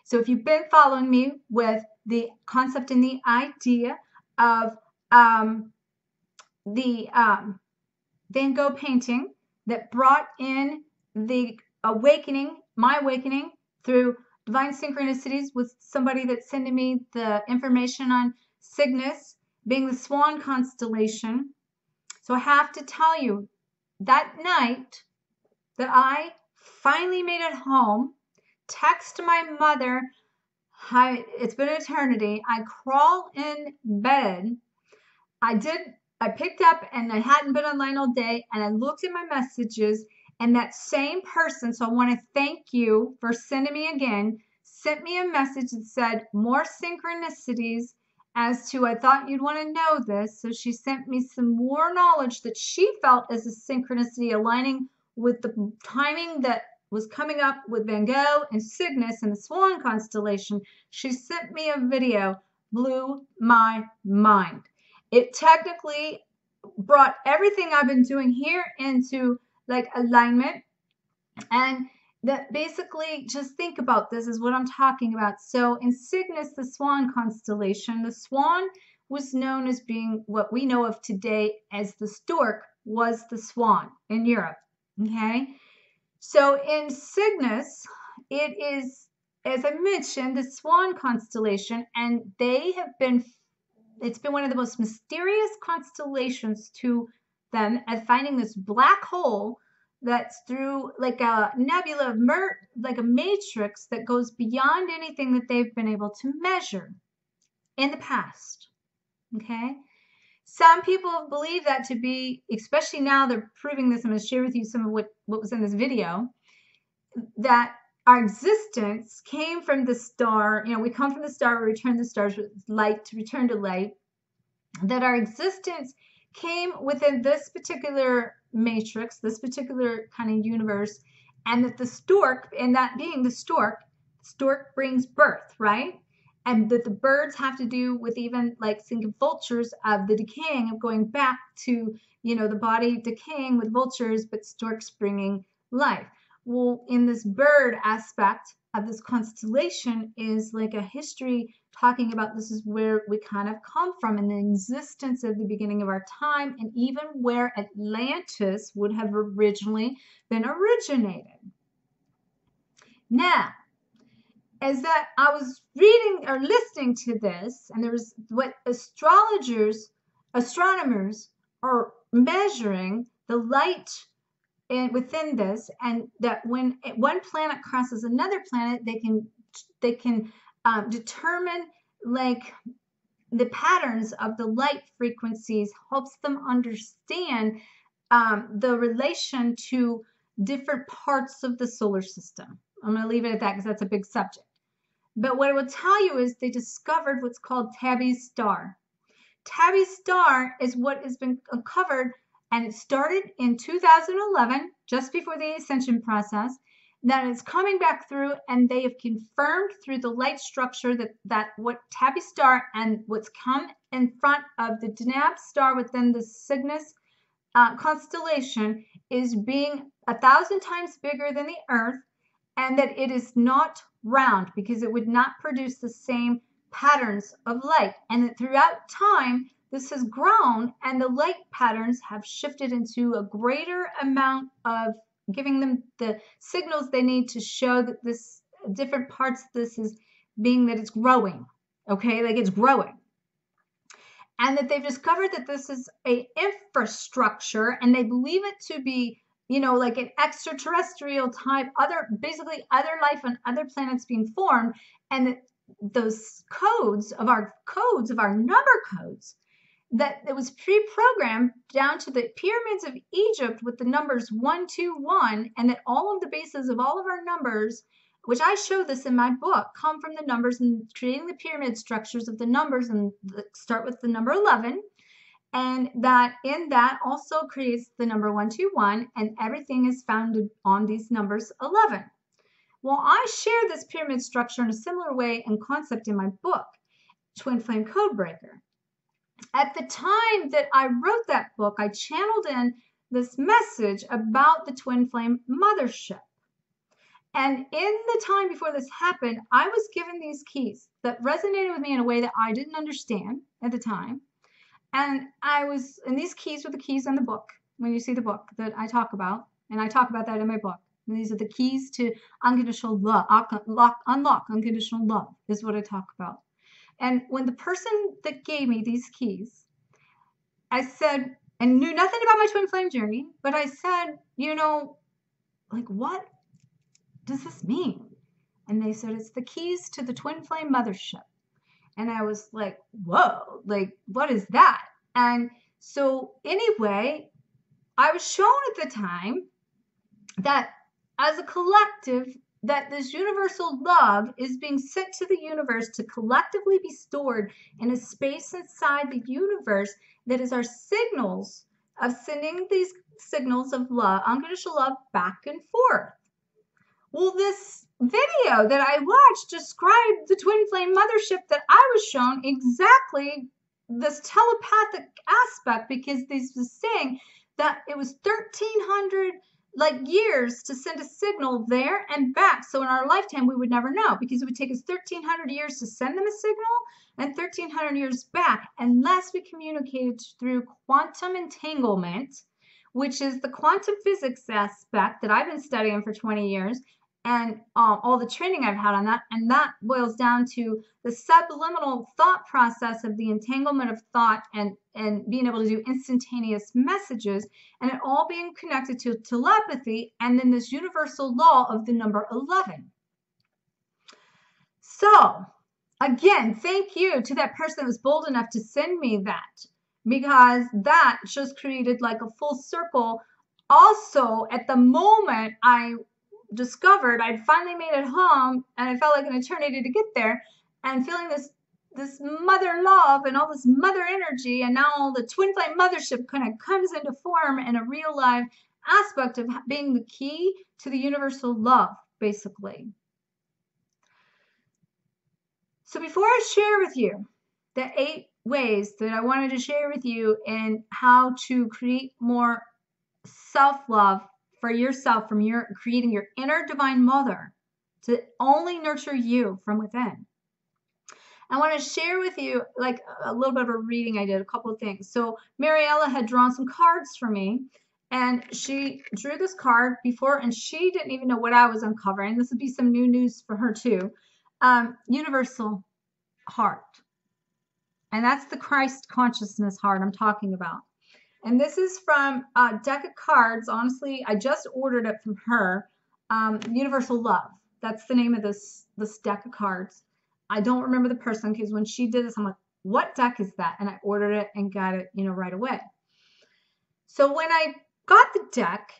Speaker 1: So if you've been following me with the concept and the idea of the Van Gogh painting that brought in the awakening, my awakening through divine synchronicities with somebody that's sending me the information on Cygnus being the Swan constellation. So I have to tell you, that night that I finally made it home, text my mother, it's been an eternity. I crawl in bed. I picked up, and I hadn't been online all day, and I looked at my messages, and that same person, so I want to thank you for sending me again, sent me a message that said more synchronicities as to, I thought you'd want to know this. So she sent me some more knowledge that she felt as a synchronicity aligning with the timing that was coming up with Van Gogh and Cygnus and the Swan constellation. She sent me a video, blew my mind. It technically brought everything I've been doing here into like alignment. And that basically, just think about this, is what I'm talking about. So in Cygnus, the Swan constellation, the swan was known as being what we know of today as the stork was the swan in Europe. Okay. So in Cygnus, it is, as I mentioned, the Swan constellation, and it's been one of the most mysterious constellations to them, at finding this black hole that's through like a nebula, like a matrix that goes beyond anything that they've been able to measure in the past. Okay. Some people believe that to be, especially now they're proving this. I'm going to share with you some of what was in this video, that our existence came from the star. We come from the star, we return the stars with light to return to light. That our existence came within this particular matrix, this particular kind of universe, and that the stork, and that being the stork brings birth, right? And that the birds have to do with, even like think of vultures, of the decaying, of going back to, the body decaying with vultures, but storks bringing life. Well, in this bird aspect of this constellation is like a history talking about, this is where we kind of come from, in the existence of the beginning of our time, and even where Atlantis would have originally been originated. Now, as that I was reading or listening to this, and there was what astronomers are measuring the light within this, and that when one planet crosses another planet, they can determine like the patterns of the light frequencies, helps them understand the relation to different parts of the solar system. I'm going to leave it at that because that's a big subject. But what it will tell you is they discovered what's called Tabby's star. Tabby's star is what has been uncovered, and it started in 2011, just before the ascension process, that is coming back through, and they have confirmed through the light structure that what Tabby's star and what's come in front of the Deneb star within the Cygnus constellation is being 1,000 times bigger than the Earth, and that it is not round because it would not produce the same patterns of light, and that throughout time this has grown and the light patterns have shifted into a greater amount of giving them the signals they need to show that this different parts of this is being that it's growing, okay, like it's growing. And that they've discovered that this is a infrastructure, and they believe it to be, you know, like an extraterrestrial type, basically other life on other planets being formed, and that those codes of our number codes, that it was pre-programmed down to the pyramids of Egypt with the numbers 121, and that all of the bases of all of our numbers, which I show this in my book, come from the numbers and creating the pyramid structures of the numbers, and start with the number 11, and that in that also creates the number 121, and everything is founded on these numbers 11. Well, I share this pyramid structure in a similar way and concept in my book, Twin Flame Codebreaker. At the time that I wrote that book, I channeled in this message about the Twin Flame Mothership. And in the time before this happened, I was given these keys that resonated with me in a way that I didn't understand at the time. And these keys were the keys in the book, when you see the book that I talk about, and I talk about that in my book. And these are the keys to unconditional love, unlock unconditional love is what I talk about. And when the person that gave me these keys, I said, and knew nothing about my twin flame journey, but I said, you know, like, what does this mean? And they said, it's the keys to the Twin Flame Mothership. And I was like, whoa, like, what is that? And so anyway, I was shown at the time that as a collective, that this universal love is being sent to the universe to collectively be stored in a space inside the universe that is our signals of sending these signals of love, unconditional love, back and forth. Well, this video that I watched described the Twin Flame Mothership that I was shown exactly this telepathic aspect, because this was saying that it was 1,300 years to send a signal there and back. So in our lifetime, we would never know, because it would take us 1,300 years to send them a signal and 1,300 years back, unless we communicated through quantum entanglement, which is the quantum physics aspect that I've been studying for 20 years, and all the training I've had on that. And that boils down to the subliminal thought process of the entanglement of thought and being able to do instantaneous messages, and it all being connected to telepathy, and then this universal law of the number 11. So again, thank you to that person that was bold enough to send me that, because that just created like a full circle. Also, at the moment I discovered I'd finally made it home, and I felt like an eternity to get there, and feeling this mother love and all this mother energy, and now all the Twin Flame Mothership kind of comes into form in a real life aspect of being the key to the universal love, basically. So before I share with you the 8 ways that I wanted to share with you in how to create more self-love for yourself, from creating your inner divine mother to only nurture you from within, I want to share with you like a little bit of a reading I did, a couple of things. So Mariella had drawn some cards for me, and she drew this card before, and she didn't even know what I was uncovering. This would be some new news for her too. Universal heart. And that's the Christ consciousness heart I'm talking about. And this is from a deck of cards. Honestly, I just ordered it from her. Universal Love. That's the name of this deck of cards. I don't remember the person, because when she did this, I'm like, what deck is that? And I ordered it and got it, right away. So when I got the deck,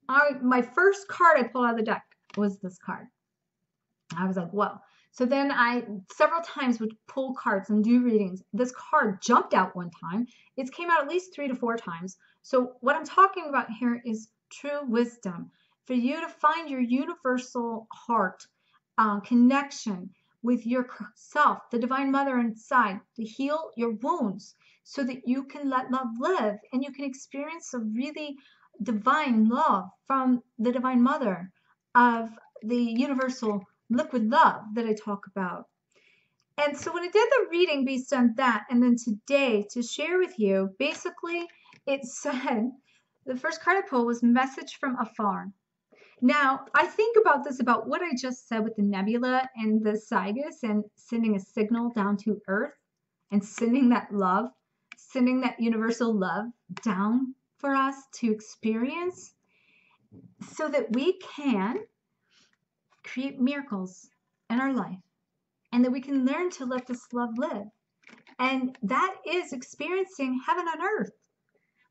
Speaker 1: My first card I pulled out of the deck was this card. I was like, whoa. So then I several times would pull cards and do readings. This card jumped out one time. It came out at least 3 to 4 times. So what I'm talking about here is true wisdom. For you to find your universal heart connection with yourself, the Divine Mother inside, to heal your wounds so that you can let love live and you can experience a really divine love from the Divine Mother of the universal liquid love that I talk about. And so when I did the reading based on that, and then today to share with you, basically it said, the first card I pulled was Message from Afar. Now, I think about this, about what I just said with the nebula and the Cygus and sending a signal down to Earth and sending that love, sending that universal love down for us to experience so that we can create miracles in our life and that we can learn to let this love live. And that is experiencing heaven on earth,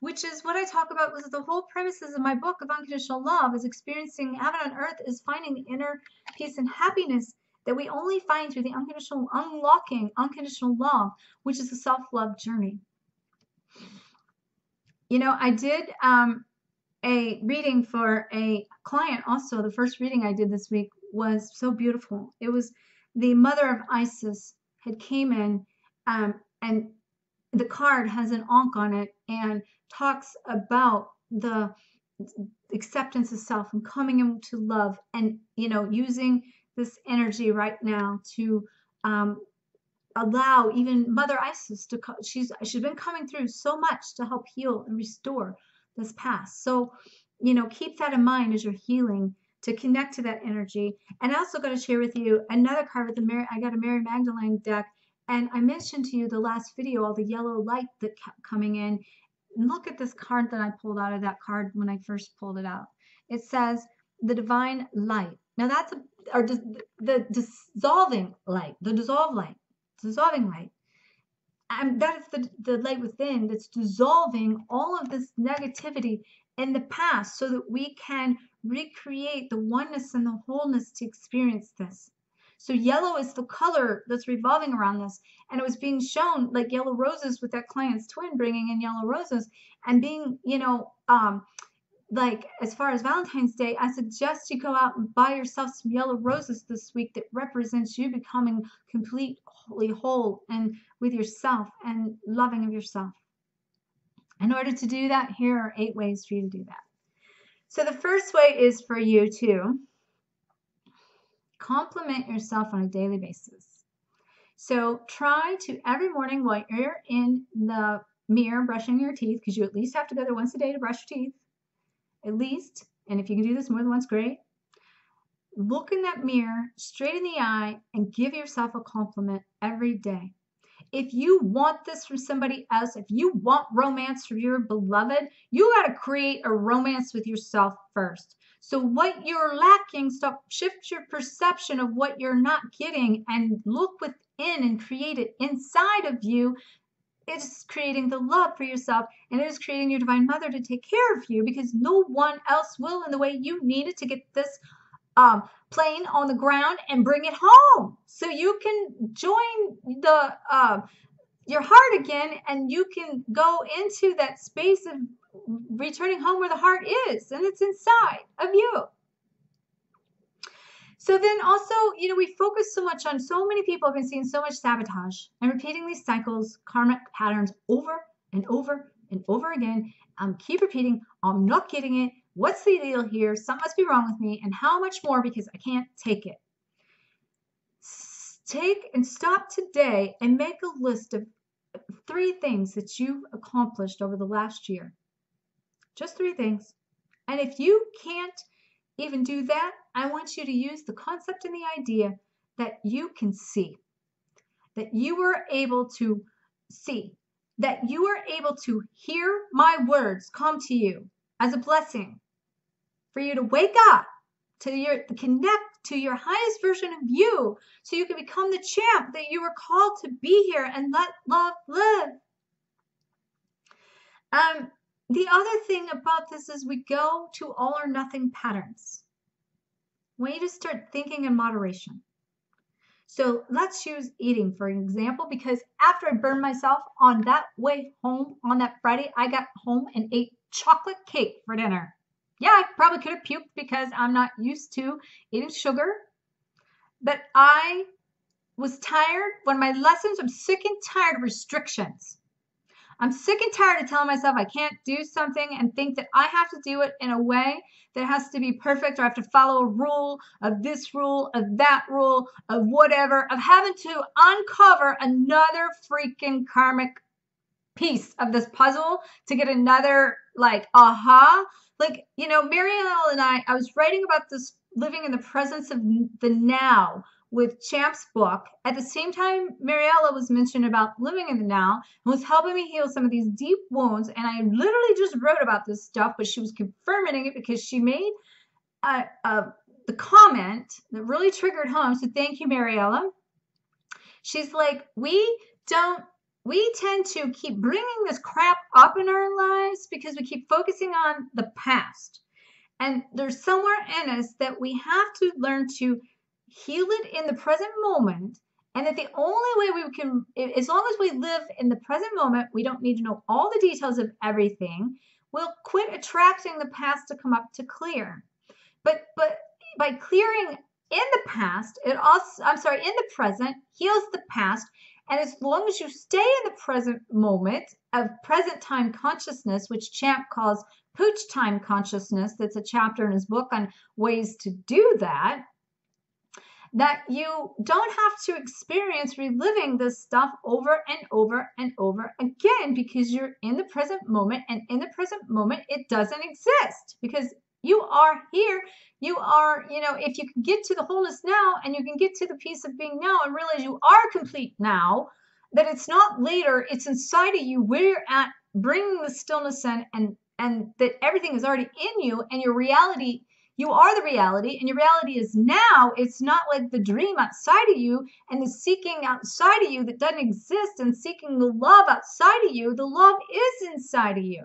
Speaker 1: which is what I talk about. Was the whole premises of my book of unconditional love is experiencing heaven on earth, is finding the inner peace and happiness that we only find through the unconditional, unlocking unconditional love, which is the self-love journey. You know, I did a reading for a client also. The first reading I did this week was so beautiful. It was the mother of Isis had came in, and the card has an ankh on it and talks about the acceptance of self and coming into love, and you know, using this energy right now to allow even Mother Isis to she's been coming through so much to help heal and restore this past. So, you know, keep that in mind as you're healing, to connect to that energy. And I also got to share with you another card with the Mary. I got a Mary Magdalene deck, and I mentioned to you the last video all the yellow light that kept coming in. Look at this card that I pulled out of that card when I first pulled it out. It says the divine light. Now that's the dissolving light, the dissolving light. And that is the light within that's dissolving all of this negativity in the past so that we can recreate the oneness and the wholeness to experience this. So yellow is the color that's revolving around this. And it was being shown like yellow roses with that client's twin bringing in yellow roses and being, you know, like as far as Valentine's Day, I suggest you go out and buy yourself some yellow roses this week that represents you becoming completely whole and with yourself and loving of yourself. In order to do that, here are 8 ways for you to do that. So the first way is for you to compliment yourself on a daily basis. So try to every morning while you're in the mirror brushing your teeth, because you at least have to go there once a day to brush your teeth, at least, and if you can do this more than once, great. Look in that mirror straight in the eye and give yourself a compliment every day. If you want this from somebody else, if you want romance from your beloved, you got to create a romance with yourself first. So what you're lacking, shift your perception of what you're not getting and look within and create it inside of you. It's creating the love for yourself, and it is creating your Divine Mother to take care of you, because no one else will in the way you need it to get this plane on the ground and bring it home, so you can join the your heart again, and you can go into that space of returning home where the heart is, and it's inside of you. So then also, you know, we focus so much on, so many people have been seeing so much sabotage and repeating these cycles, karmic patterns over and over and over again. Keep repeating, I'm not getting it. What's the deal here? Something must be wrong with me. And how much more, because I can't take it. Take and stop today and make a list of 3 things that you've accomplished over the last year. Just 3 things. And if you can't even do that, I want you to use the concept and the idea that you can see, that you were able to see, that you are able to hear my words come to you as a blessing for you to wake up, to connect to your highest version of you, so you can become the champ that you were called to be here and let love live. The other thing about this is we go to all or nothing patterns. We need to start thinking in moderation. So let's use eating for an example, because after I burned myself on that way home on that Friday, I got home and ate chocolate cake for dinner. Yeah, I probably could have puked because I'm not used to eating sugar, but I was tired. One of my lessons, I'm sick and tired of restrictions. I'm sick and tired of telling myself I can't do something and think that I have to do it in a way that has to be perfect, or I have to follow a rule of this rule, of that rule, of whatever, of having to uncover another freaking karmic piece of this puzzle to get another, like, aha. Like, Marielle and I was writing about this living in the presence of the now with Champ's book. At the same time, Mariella was mentioning about living in the now and was helping me heal some of these deep wounds. And I literally just wrote about this stuff, but she was confirming it because she made the comment that really triggered home. So thank you, Mariella. She's like, we tend to keep bringing this crap up in our lives because we keep focusing on the past. And there's somewhere in us that we have to learn to heal it in the present moment. And that the only way we can, as long as we live in the present moment, we don't need to know all the details of everything. We'll quit attracting the past to come up to clear. But by clearing in the past, in the present, heals the past. And as long as you stay in the present moment of present time consciousness, which Champ calls pooch time consciousness, that's a chapter in his book on ways to do that, that you don't have to experience reliving this stuff over and over and over again, because you're in the present moment, and in the present moment, it doesn't exist because you are here. You are, if you can get to the wholeness now, and you can get to the peace of being now and realize you are complete now, that it's not later, it's inside of you where you're at, bringing the stillness in, and that everything is already in you, and your reality, you are the reality, and your reality is now. It's not like the dream outside of you and the seeking outside of you that doesn't exist, and seeking the love outside of you. The love is inside of you.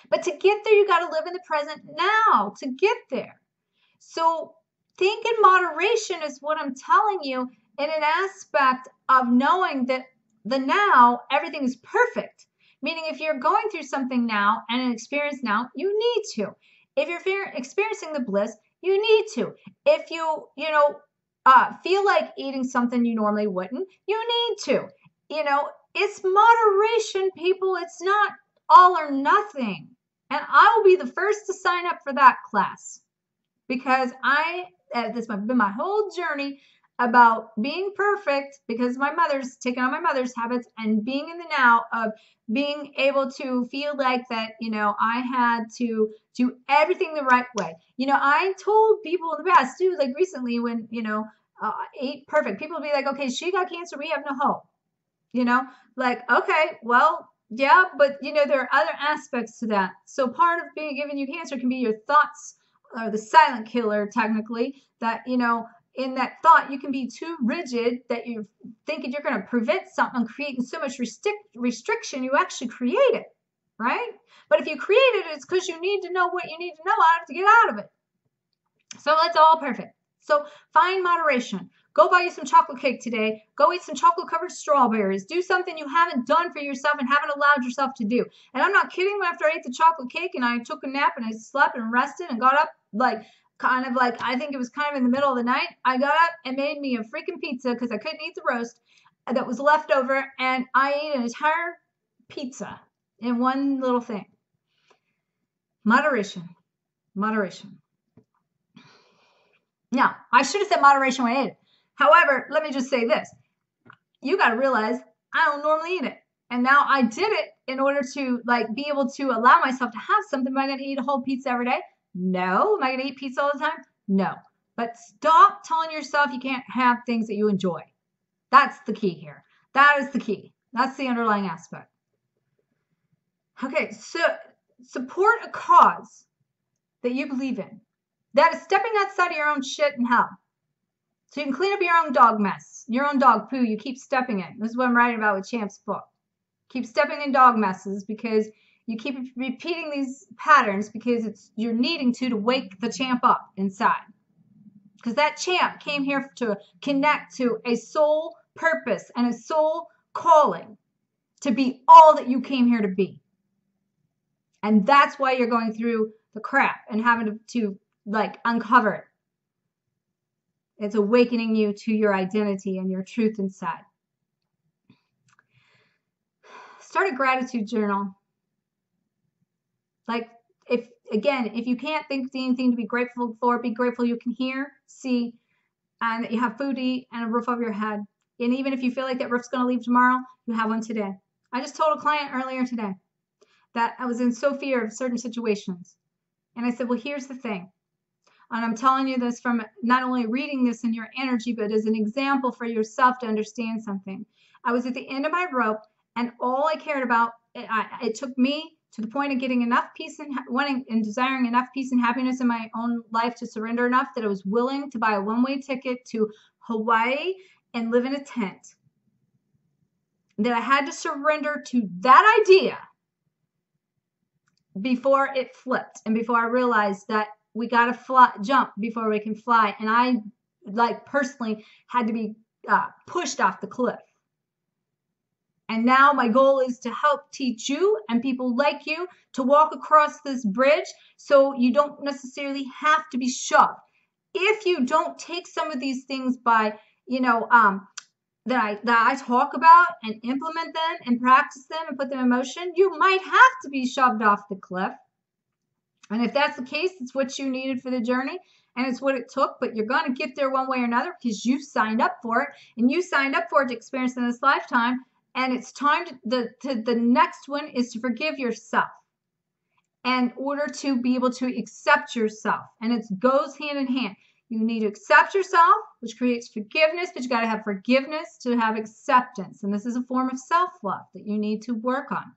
Speaker 1: But to get there, you got to live in the present now to get there. So think in moderation is what I'm telling you, in an aspect of knowing that the now, everything is perfect. Meaning if you're going through something now and an experience now, you need to. If you're experiencing the bliss, you need to. If you, feel like eating something you normally wouldn't, you need to. It's moderation, people. It's not all or nothing. And I will be the first to sign up for that class, because this has been my whole journey about being perfect, because my mother's taken on my mother's habits, and being in the now of being able to feel like that, I had to do everything the right way. I told people in the past too, like recently when, ate perfect, people would be like, okay, she got cancer, we have no hope. Like, okay, well, yeah, but there are other aspects to that. So part of being given you cancer can be your thoughts, or the silent killer, technically, that, in that thought, you can be too rigid that you're thinking you're going to prevent something, creating so much restriction, you actually create it, right? But if you create it, it's because you need to know what you need to know to get out of it. So it's all perfect. So find moderation. Go buy you some chocolate cake today. Go eat some chocolate covered strawberries. Do something you haven't done for yourself and haven't allowed yourself to do. And I'm not kidding. After I ate the chocolate cake and I took a nap and I slept and rested and got up, I think it was kind of in the middle of the night, I got up and made me a freaking pizza because I couldn't eat the roast that was left over, and I ate an entire pizza in one little thing. Moderation. Now, I should have said moderation when I ate it. However, let me just say this. You got to realize I don't normally eat it. And now I did it in order to be able to allow myself to have something. Am I going to eat a whole pizza every day? No. Am I going to eat pizza all the time? No. But stop telling yourself you can't have things that you enjoy. That's the key here. That is the key. That's the underlying aspect. Okay, so support a cause that you believe in. That is stepping outside of your own shit in hell. So you can clean up your own dog mess, your own dog poo you keep stepping in. This is what I'm writing about with Champ's book. Keep stepping in dog messes, because You keep repeating these patterns because you're needing to wake the champ up inside. Because that champ came here to connect to a soul purpose and a soul calling to be all that you came here to be. And that's why you're going through the crap and having to like uncover it. It's awakening you to your identity and your truth inside. Start a gratitude journal. Like, if you can't think of anything to be grateful for, be grateful you can hear, see, and that you have food to eat and a roof over your head. And even if you feel like that roof's going to leave tomorrow, you have one today. I just told a client earlier today that I was in so fear of certain situations. And I said, well, here's the thing. And I'm telling you this from not only reading this in your energy, but as an example for yourself to understand something. I was at the end of my rope, and all I cared about, it took me to the point of getting enough peace and wanting and desiring enough peace and happiness in my own life to surrender enough that I was willing to buy a one-way ticket to Hawaii and live in a tent. That I had to surrender to that idea before it flipped and before I realized that we got to jump before we can fly. And I, like, personally had to be pushed off the cliff. And now my goal is to help teach you and people like you to walk across this bridge so you don't necessarily have to be shoved. If you don't take some of these things by, that I talk about and implement them and practice them and put them in motion, you might have to be shoved off the cliff. And if that's the case, it's what you needed for the journey and it's what it took, but you're going to get there one way or another because you signed up for it, and you signed up for it to experience in this lifetime. And it's time the next one is to forgive yourself in order to be able to accept yourself. And it goes hand in hand. You need to accept yourself, which creates forgiveness, but you got to have forgiveness to have acceptance. And this is a form of self-love that you need to work on.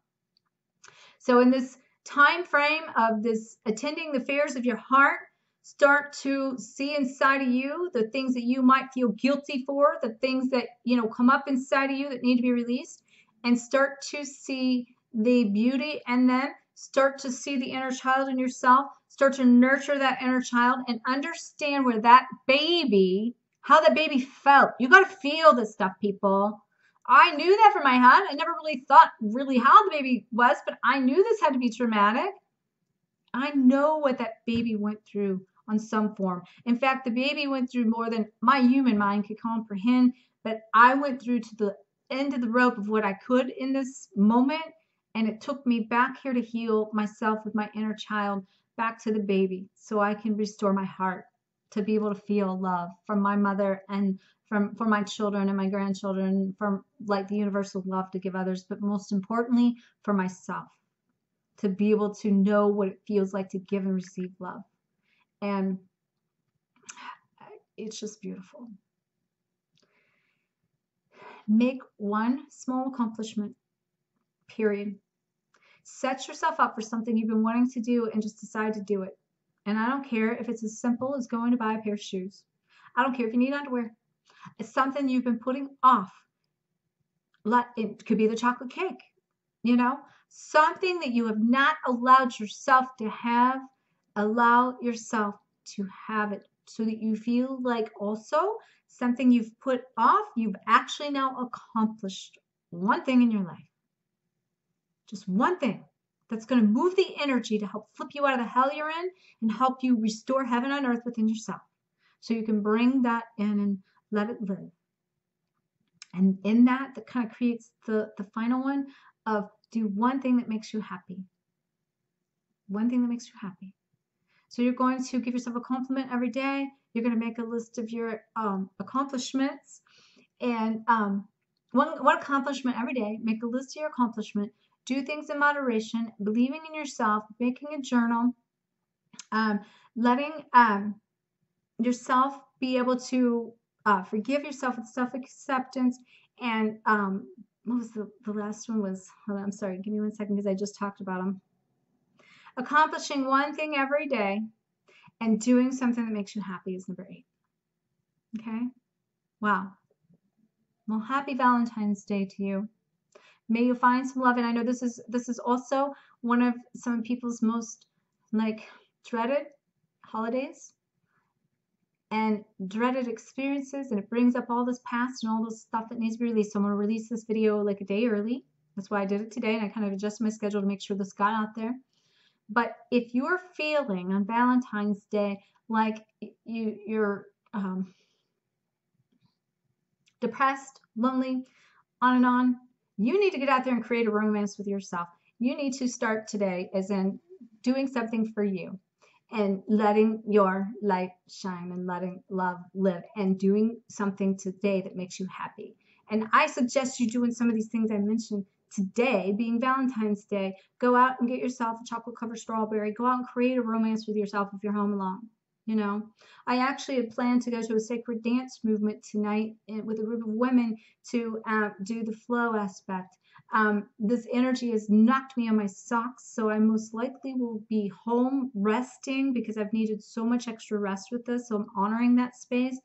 Speaker 1: So in this time frame of this attending the affairs of your heart, start to see inside of you the things that you might feel guilty for, the things that, come up inside of you that need to be released, and start to see the beauty in them. Start to see the inner child in yourself. Start to nurture that inner child and understand where that baby, how that baby felt. You got to feel this stuff, people. I knew that from my head. I never really thought really how the baby was, but I knew this had to be traumatic. I know what that baby went through on some form. In fact, the baby went through more than my human mind could comprehend, but I went through to the end of the rope of what I could in this moment, and it took me back here to heal myself with my inner child back to the baby so I can restore my heart to be able to feel love from my mother and for my children and my grandchildren, from like the universal love to give others, but most importantly for myself, to be able to know what it feels like to give and receive love. And it's just beautiful. Make one small accomplishment, period. Set yourself up for something you've been wanting to do and just decide to do it. And I don't care if it's as simple as going to buy a pair of shoes. I don't care if you need underwear. It's something you've been putting off. It could be the chocolate cake, something that you have not allowed yourself to have. Allow yourself to have it so that you feel like also something you've put off, you've actually now accomplished one thing in your life. Just one thing that's going to move the energy to help flip you out of the hell you're in and help you restore heaven on earth within yourself. So you can bring that in and let it live. And in that kind of creates the final one of do one thing that makes you happy. One thing that makes you happy. So you're going to give yourself a compliment every day. You're going to make a list of your accomplishments. And one accomplishment every day. Make a list of your accomplishment. Do things in moderation. Believing in yourself. Making a journal. Letting yourself be able to forgive yourself with self-acceptance. And what was the last one was? Hold on, I'm sorry. Give me 1 second because I just talked about them. Accomplishing one thing every day and doing something that makes you happy is number 8. Okay? Wow. Well, happy Valentine's Day to you. May you find some love. And I know this is also one of some people's most like dreaded holidays and dreaded experiences, and it brings up all this past and all this stuff that needs to be released. So I'm going to release this video like a day early. That's why I did it today, and I kind of adjusted my schedule to make sure this got out there. But if you're feeling on Valentine's Day like you're depressed, lonely, on and on, you need to get out there and create a romance with yourself. You need to start today as in doing something for you and letting your light shine and letting love live and doing something today that makes you happy. And I suggest you doing some of these things I mentioned today, being Valentine's Day. Go out and get yourself a chocolate covered strawberry. Go out and create a romance with yourself if you're home alone. You know, I actually had planned to go to a sacred dance movement tonight with a group of women to do the flow aspect. This energy has knocked me on my socks, so I most likely will be home resting because I've needed so much extra rest with this, so I'm honoring that space.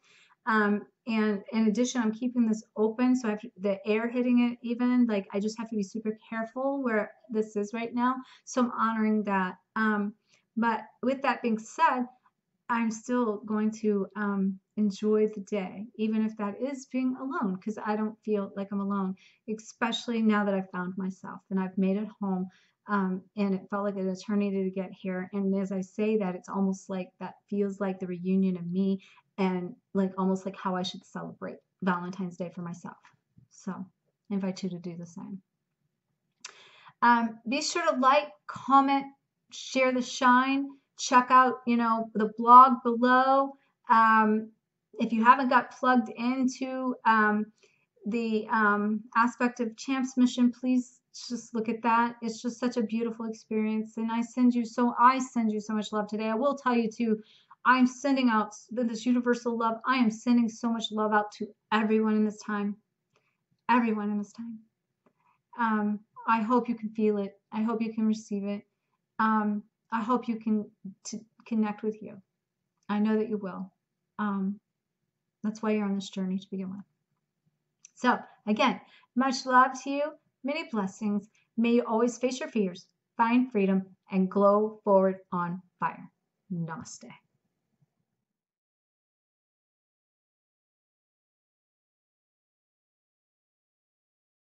Speaker 1: And in addition, I'm keeping this open, so I have the air hitting it even. Like, I just have to be super careful where this is right now, so I'm honoring that. But with that being said, I'm still going to enjoy the day, even if that is being alone, because I don't feel like I'm alone, especially now that I've found myself and I've made it home. And it felt like an eternity to get here. And as I say that, it's almost like that feels like the reunion of me and like almost like how I should celebrate Valentine's Day for myself. So I invite you to do the same. Be sure to like, comment, share the shine. Check out, the blog below. If you haven't got plugged into the aspect of Champs Mission, please just look at that. It's just such a beautiful experience, and I send you so much love today. I will tell you too, I'm sending out this universal love. I am sending so much love out to everyone in this time. Everyone in this time. I hope you can feel it. I hope you can receive it. I hope you can connect with you. I know that you will. That's why you're on this journey to begin with. So again, much love to you. Many blessings. May you always face your fears, find freedom, and glow forward on fire. Namaste.